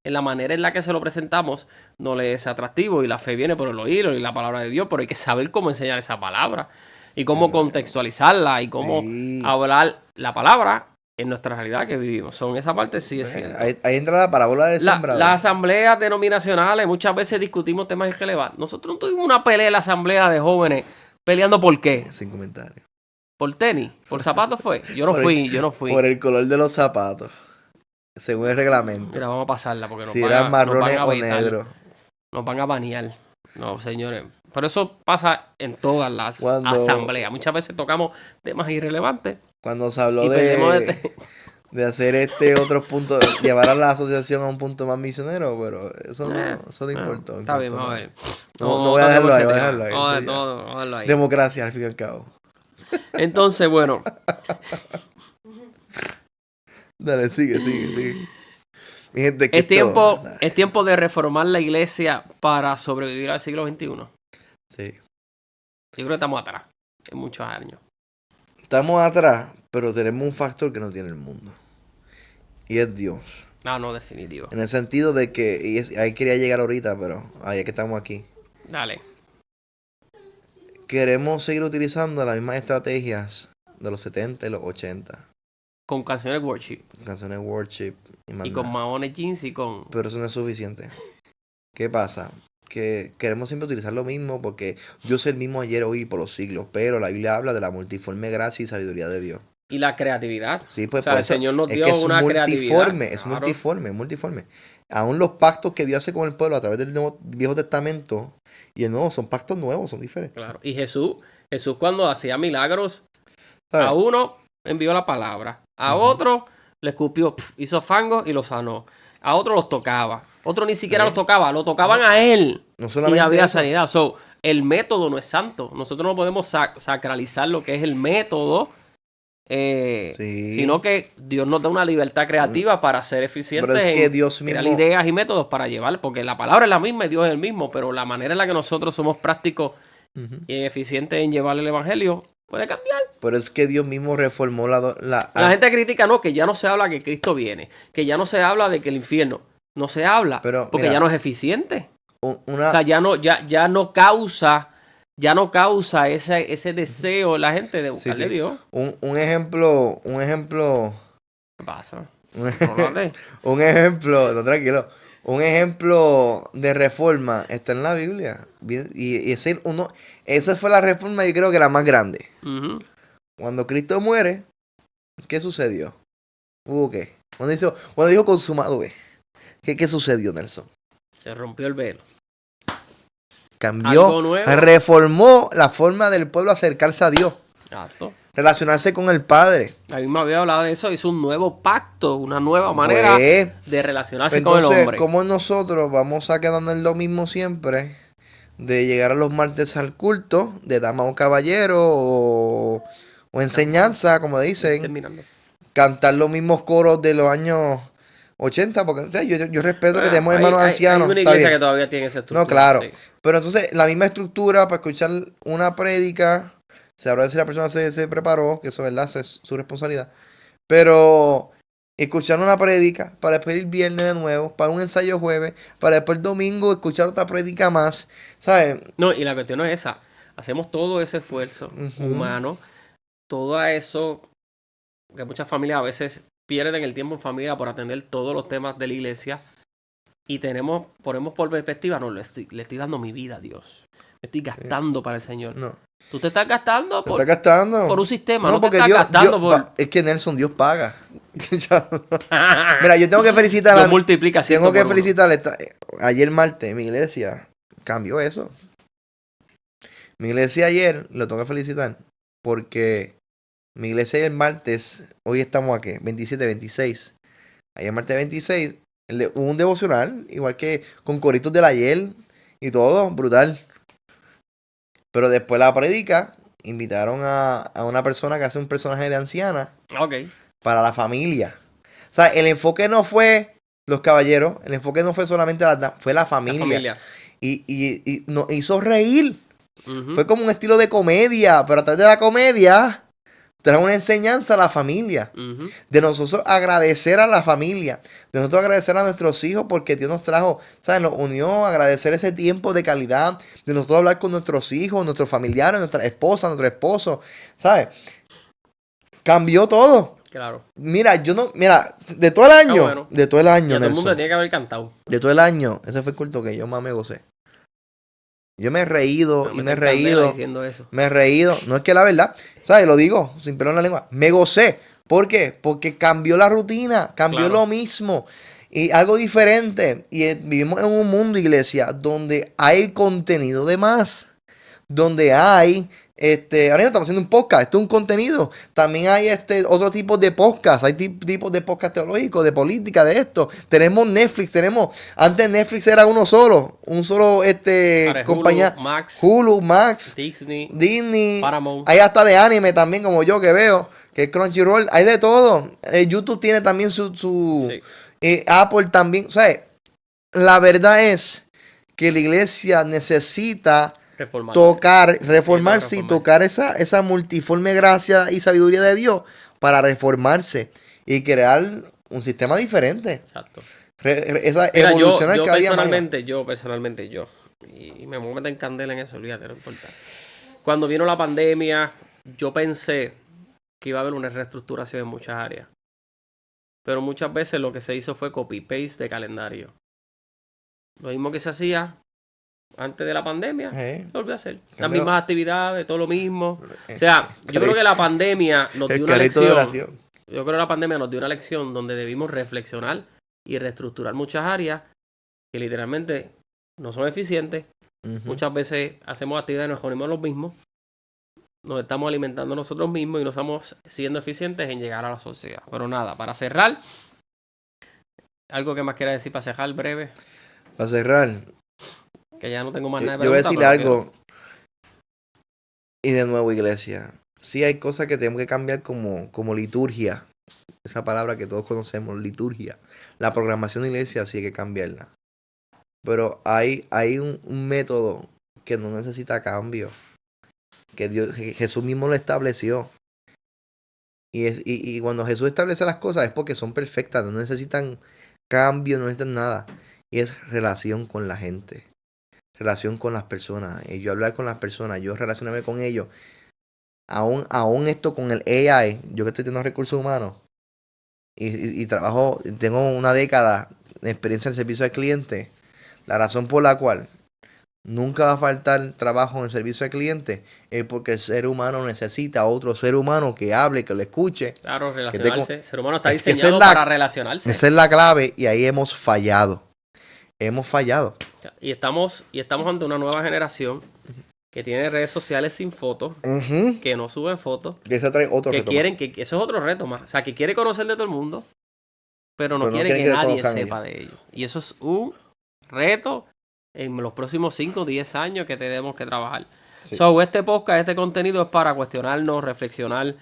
en la manera en la que se lo presentamos, no le es atractivo. Y la fe viene por el oído y la palabra de Dios, pero hay que saber cómo enseñar esa palabra. Y cómo contextualizarla y cómo hablar la palabra en nuestra realidad que vivimos. Son esa parte sí es cierto. Ahí entra la parábola del sembrado. Las asambleas denominacionales muchas veces discutimos temas irrelevantes. Nosotros tuvimos una pelea en la asamblea de jóvenes peleando ¿por qué? Sin comentario. ¿Por tenis? ¿Por zapatos fue? Yo no fui. Por el color de los zapatos. Según el reglamento. Mira, vamos a pasarla porque si eran marrones o negros. Nos van a banear. No, señores. Pero eso pasa en todas las asambleas. Muchas veces tocamos temas irrelevantes. Cuando se habló de hacer otros puntos, llevar a la asociación a un punto más misionero, pero eso no importó. Está bien, vamos a ver. No voy a dejarlo ahí, voy a dejarlo ahí. Vamos a dejarlo ahí. Democracia, al fin y al cabo. Entonces, bueno. Dale, sigue. Mi gente, es tiempo de reformar la iglesia para sobrevivir al siglo XXI. Sí. Yo creo que estamos atrás en muchos años. Estamos atrás, pero tenemos un factor que no tiene el mundo. Y es Dios. No, definitivo. En el sentido de que, ahí quería llegar ahorita, pero ahí es que estamos aquí. Dale. Queremos seguir utilizando las mismas estrategias de los 70 y los 80. Con canciones worship. Y con maones jeans y con... Pero eso no es suficiente. ¿Qué pasa? Que queremos siempre utilizar lo mismo porque Dios es el mismo ayer, hoy y por los siglos. Pero la Biblia habla de la multiforme gracia y sabiduría de Dios. Y la creatividad. Sí, pues o sea, por el eso Señor nos dio una multiforme, creatividad. es multiforme. Aún los pactos que Dios hace con el pueblo a través del Viejo Testamento y el Nuevo son pactos nuevos, son diferentes. Claro. Y Jesús cuando hacía milagros, ¿sabes? A uno envió la palabra. A otro le escupió, hizo fango y lo sanó. A otro los tocaba. Otro ni siquiera los tocaba. Lo tocaban a él. No solamente y había eso. sanidad. El método no es santo. Nosotros no podemos sacralizar lo que es el método. Sino que Dios nos da una libertad creativa para ser eficientes. Pero es que Dios mismo... crear ideas y métodos para llevar. Porque la palabra es la misma y Dios es el mismo. Pero la manera en la que nosotros somos prácticos y eficientes en llevar el evangelio puede cambiar. Pero es que Dios mismo reformó la gente critica, que ya no se habla que Cristo viene, que ya no se habla de que el infierno, no se habla, porque mira, ya no es eficiente. O sea, ya no causa ese deseo en la gente de buscarle a Dios. Un ejemplo. ¿Qué pasa? Un ejemplo, no, tranquilo. Un ejemplo de reforma está en la Biblia. Esa fue la reforma, yo creo que la más grande. Ujú. Cuando Cristo muere, ¿qué sucedió? ¿Hubo qué? Cuando dijo consumado es. ¿Qué sucedió, Nelson? Se rompió el velo. Cambió, Algo nuevo. reformó la forma del pueblo acercarse a Dios, Exacto. relacionarse con el Padre. La misma había hablado de eso, hizo un nuevo pacto, una nueva manera Pues, de relacionarse entonces, con el hombre. ¿cómo nosotros vamos a quedarnos en lo mismo siempre? De llegar a los martes al culto, de dama o caballero o enseñanza, como dicen, Terminando. cantar los mismos coros de los años 80, porque o sea, yo respeto que tenemos hermanos ancianos. Hay una está iglesia bien. que todavía tiene esa estructura. No, claro. Sí. Pero entonces, la misma estructura para escuchar una prédica, se habrá si la persona se preparó, que eso, ¿verdad? Es su responsabilidad. Pero escuchar una prédica para después ir viernes de nuevo, para un ensayo jueves, para después el domingo escuchar otra prédica más, ¿sabes? No, y la cuestión no es esa. Hacemos todo ese esfuerzo humano, todo eso que muchas familias a veces pierden el tiempo en familia por atender todos los temas de la iglesia y ponemos por perspectiva, no, le estoy dando mi vida a Dios. Me estoy gastando para el Señor. No. Tú te estás gastando Se está gastando. por un sistema, no te porque estás gastando por... Es que Nelson, Dios paga. Mira, yo tengo que felicitar Dios multiplica ciento tengo que por uno. felicitarle. Ayer martes, mi iglesia cambió eso. Mi iglesia ayer, lo tengo que felicitar, porque mi iglesia ayer martes, hoy estamos aquí, 27, 26. Ayer martes 26, hubo un devocional, igual que con coritos del ayer y todo, brutal. Pero después la predica, invitaron a una persona que hace un personaje de anciana Ok. para la familia. O sea, el enfoque no fue los caballeros, el enfoque no fue solamente fue la La familia. familia. Y nos hizo reír. Ujú. Fue como un estilo de comedia, pero a través de la comedia trae una enseñanza a la familia. Ujú. De nosotros agradecer a la familia, de nosotros agradecer a nuestros hijos porque Dios nos trajo, ¿sabes? Nos unió, agradecer ese tiempo de calidad, de nosotros hablar con nuestros hijos, nuestros familiares, nuestra esposa, nuestro esposo, ¿sabes? Cambió todo. Claro. Mira, de todo el año, bueno. de todo el Y año, a todo el mundo Nelson, tiene que haber cantado. de todo el año, ese fue el culto que yo más me gocé. Yo me he reído y me he reído. Diciendo eso. Me he reído. No es que la verdad, ¿sabes? Lo digo sin pelo en la lengua. Me gocé. ¿Por qué? Porque cambió la rutina, cambió Claro. lo mismo y algo diferente. Y vivimos en un mundo, iglesia, donde hay contenido de más. Donde hay, ahora mismo estamos haciendo un podcast, esto es un contenido. También hay otro tipo de podcast, hay tipos de podcast teológicos, de política, de esto. Tenemos Netflix, antes Netflix era un solo Ahora es compañía. Hulu, Max, Disney, Paramount. hay hasta de anime también, como yo que veo, que es Crunchyroll, hay de todo. YouTube tiene también su Sí. Apple también, o sea, la verdad es que la iglesia necesita reformarse y tocar esa multiforme gracia y sabiduría de Dios para reformarse y crear un sistema diferente. Exacto. Mira, evolucionar cada día más. Personalmente, y me voy a meter en candela en eso, olvídate, no importa. Cuando vino la pandemia, yo pensé que iba a haber una reestructuración en muchas áreas. Pero muchas veces lo que se hizo fue copy-paste de calendario. Lo mismo que se hacía antes de la pandemia, lo volvió a hacer. Las mismas actividades, todo lo mismo. O sea, yo creo que la pandemia nos dio una lección. Yo creo que la pandemia nos dio una lección donde debimos reflexionar y reestructurar muchas áreas que literalmente no son eficientes. Muchas veces hacemos actividades y nos ponemos los mismos. Nos estamos alimentando nosotros mismos y no estamos siendo eficientes en llegar a la sociedad. Pero nada, para cerrar, algo que más quiera decir para cerrar breve. Para cerrar. Que ya no tengo más nada de pregunta. Yo voy a decirle algo. Quiero. Y de nuevo, iglesia. Sí hay cosas que tenemos que cambiar como liturgia. Esa palabra que todos conocemos, liturgia. La programación de iglesia sí hay que cambiarla. Pero hay un método que no necesita cambio. Que Jesús mismo lo estableció. Y cuando Jesús establece las cosas es porque son perfectas. No necesitan cambio, no necesitan nada. Y es relación con la gente. Relación con las personas. Y yo hablar con las personas. Yo relacionarme con ellos. Aún esto con el AI. Yo que estoy teniendo recursos humanos. Y trabajo, tengo una década experiencia del servicio al cliente, la razón por la cual nunca va a faltar trabajo en el servicio al cliente es porque el ser humano necesita a otro ser humano que hable, que lo escuche. Claro, relacionarse. El ser humano está Es que diseñado para relacionarse. Esa es la clave y ahí hemos fallado. Hemos fallado. Y estamos ante una nueva generación que tiene redes sociales sin fotos, que no suben fotos, Eso trae otro que reto quieren, que eso es otro reto más. O sea, que quiere conocer de todo el mundo, pero no quiere que nadie sepa de ellos. Y eso es un reto en los próximos 5 o 10 años que tenemos que trabajar. Sí. So, este podcast, este contenido es para cuestionarnos, reflexionar,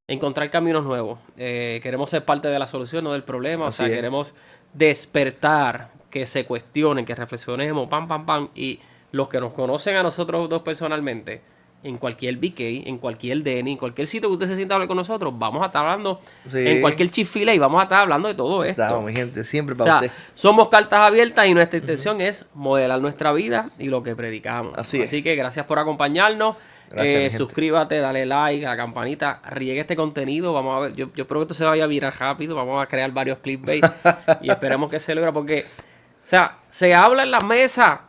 encontrar caminos nuevos. Queremos ser parte de la solución, no del problema. Así o sea, es. queremos despertar, que se cuestionen, que reflexionemos, pam. Y los que nos conocen a nosotros dos personalmente, en cualquier BK, en cualquier Denny, en cualquier sitio que usted se sienta a hablar con nosotros, vamos a estar hablando, en cualquier Chick-fil-A, y vamos a estar hablando de todo esto. Estamos, mi gente, siempre para usted. Somos cartas abiertas y nuestra intención es modelar nuestra vida y lo que predicamos. Así que gracias por acompañarnos. Gracias, suscríbate, dale like a la campanita, riegue este contenido. Vamos a ver, yo espero que esto se vaya a virar rápido. Vamos a crear varios clickbait y esperemos que se logre, porque, o sea, se habla en las mesas,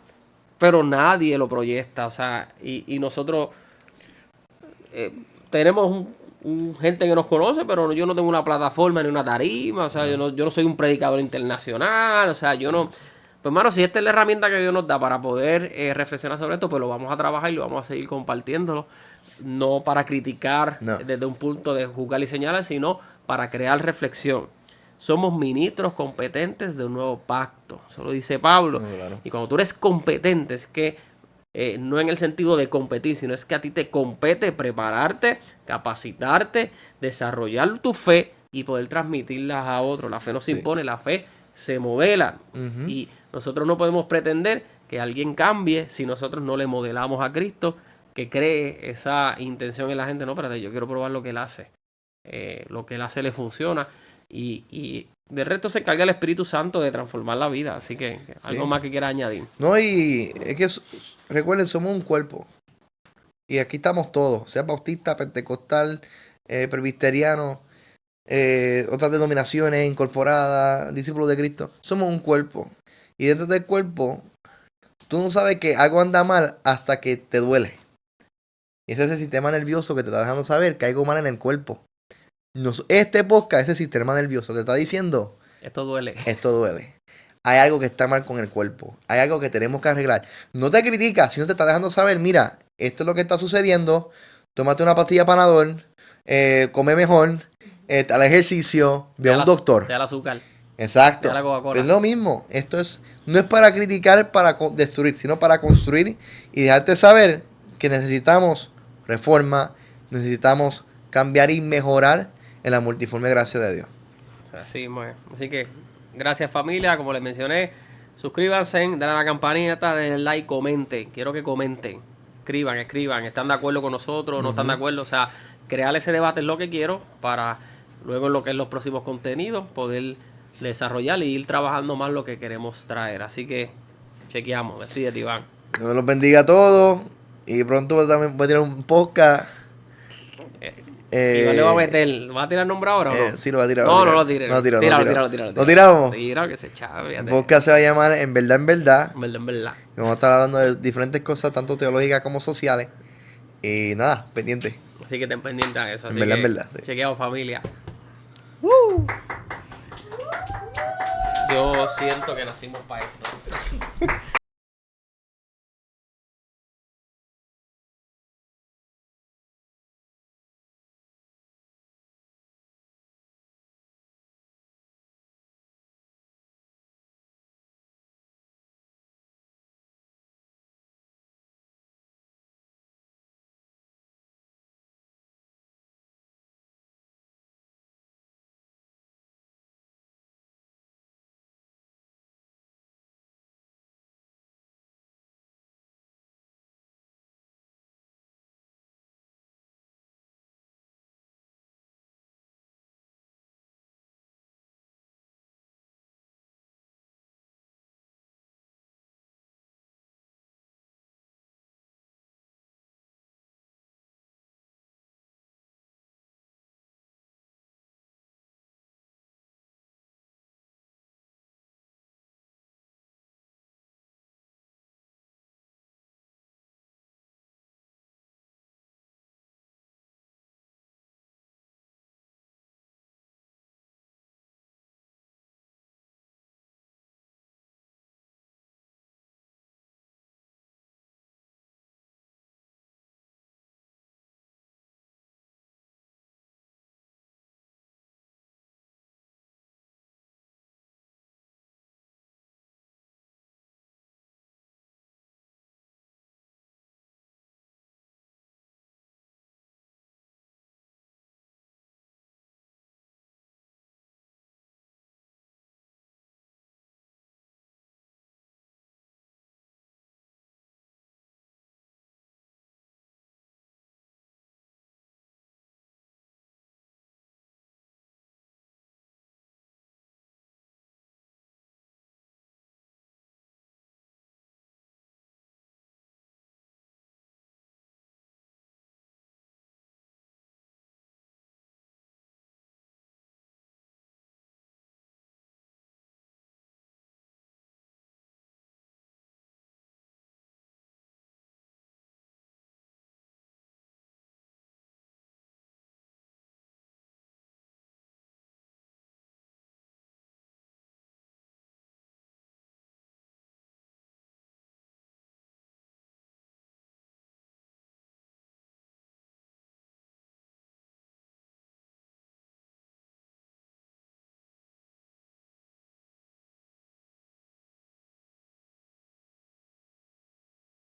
pero nadie lo proyecta. O sea, y nosotros tenemos gente que nos conoce, pero yo no tengo una plataforma ni una tarima. O sea, yo no soy un predicador internacional. O sea, yo no. Pues, hermano, si esta es la herramienta que Dios nos da para poder reflexionar sobre esto, pues lo vamos a trabajar y lo vamos a seguir compartiéndolo. No para criticar desde un punto de juzgar y señalar, sino para crear reflexión. Somos ministros competentes de un nuevo pacto. Eso lo dice Pablo. Claro. Y cuando tú eres competente, es que no en el sentido de competir, sino es que a ti te compete prepararte, capacitarte, desarrollar tu fe y poder transmitirla a otros. La fe no se impone, la fe se modela. Y nosotros no podemos pretender que alguien cambie si nosotros no le modelamos a Cristo, que cree esa intención en la gente. No, espérate, yo quiero probar lo que Él hace. Lo que Él hace le funciona. Y de resto se encarga el Espíritu Santo de transformar la vida. Así que algo más que quiera añadir. No, y es que recuerden, somos un cuerpo. Y aquí estamos todos, sea bautista, pentecostal, presbiteriano, otras denominaciones incorporadas, discípulos de Cristo. Somos un cuerpo. Y dentro del cuerpo, tú no sabes que algo anda mal hasta que te duele. Y ese es el sistema nervioso que te está dejando saber que hay algo mal en el cuerpo. Este podcast, ese sistema nervioso, te está diciendo: esto duele. Esto duele. Hay algo que está mal con el cuerpo. Hay algo que tenemos que arreglar. No te critica, sino te está dejando saber: mira, esto es lo que está sucediendo. Tómate una pastilla Panadol. Come mejor. Al ejercicio. Ve a un doctor. Te da el azúcar. Exacto. Te da la Coca-Cola. Es lo mismo. Esto no es para criticar, para destruir, sino para construir y dejarte saber que necesitamos reforma. Necesitamos cambiar y mejorar en la multiforme gracia de Dios. Así que gracias, familia. Como les mencioné, suscríbanse, denle a la campanita, denle like, comenten. Quiero que comenten. Escriban. ¿Están de acuerdo con nosotros? ¿No están de acuerdo? O sea, crear ese debate es lo que quiero para luego en lo que es los próximos contenidos poder desarrollar y ir trabajando más lo que queremos traer. Así que chequeamos. Despídete, Iván. Dios los bendiga a todos. Y pronto también voy a tirar un podcast. Iván le va a meter. ¿Va a tirar el nombre ahora o no? Sí, lo va a tirar. No lo tires. Tíralo. ¿Lo tiramos? Tira, que se chave. El podcast se va a llamar En Verdad, En Verdad. En verdad. Vamos a estar hablando de diferentes cosas, tanto teológicas como sociales. Y nada, pendiente. Así que ten pendiente a eso. En verdad. Sí. Chequeamos, familia. Yo siento que nacimos para esto.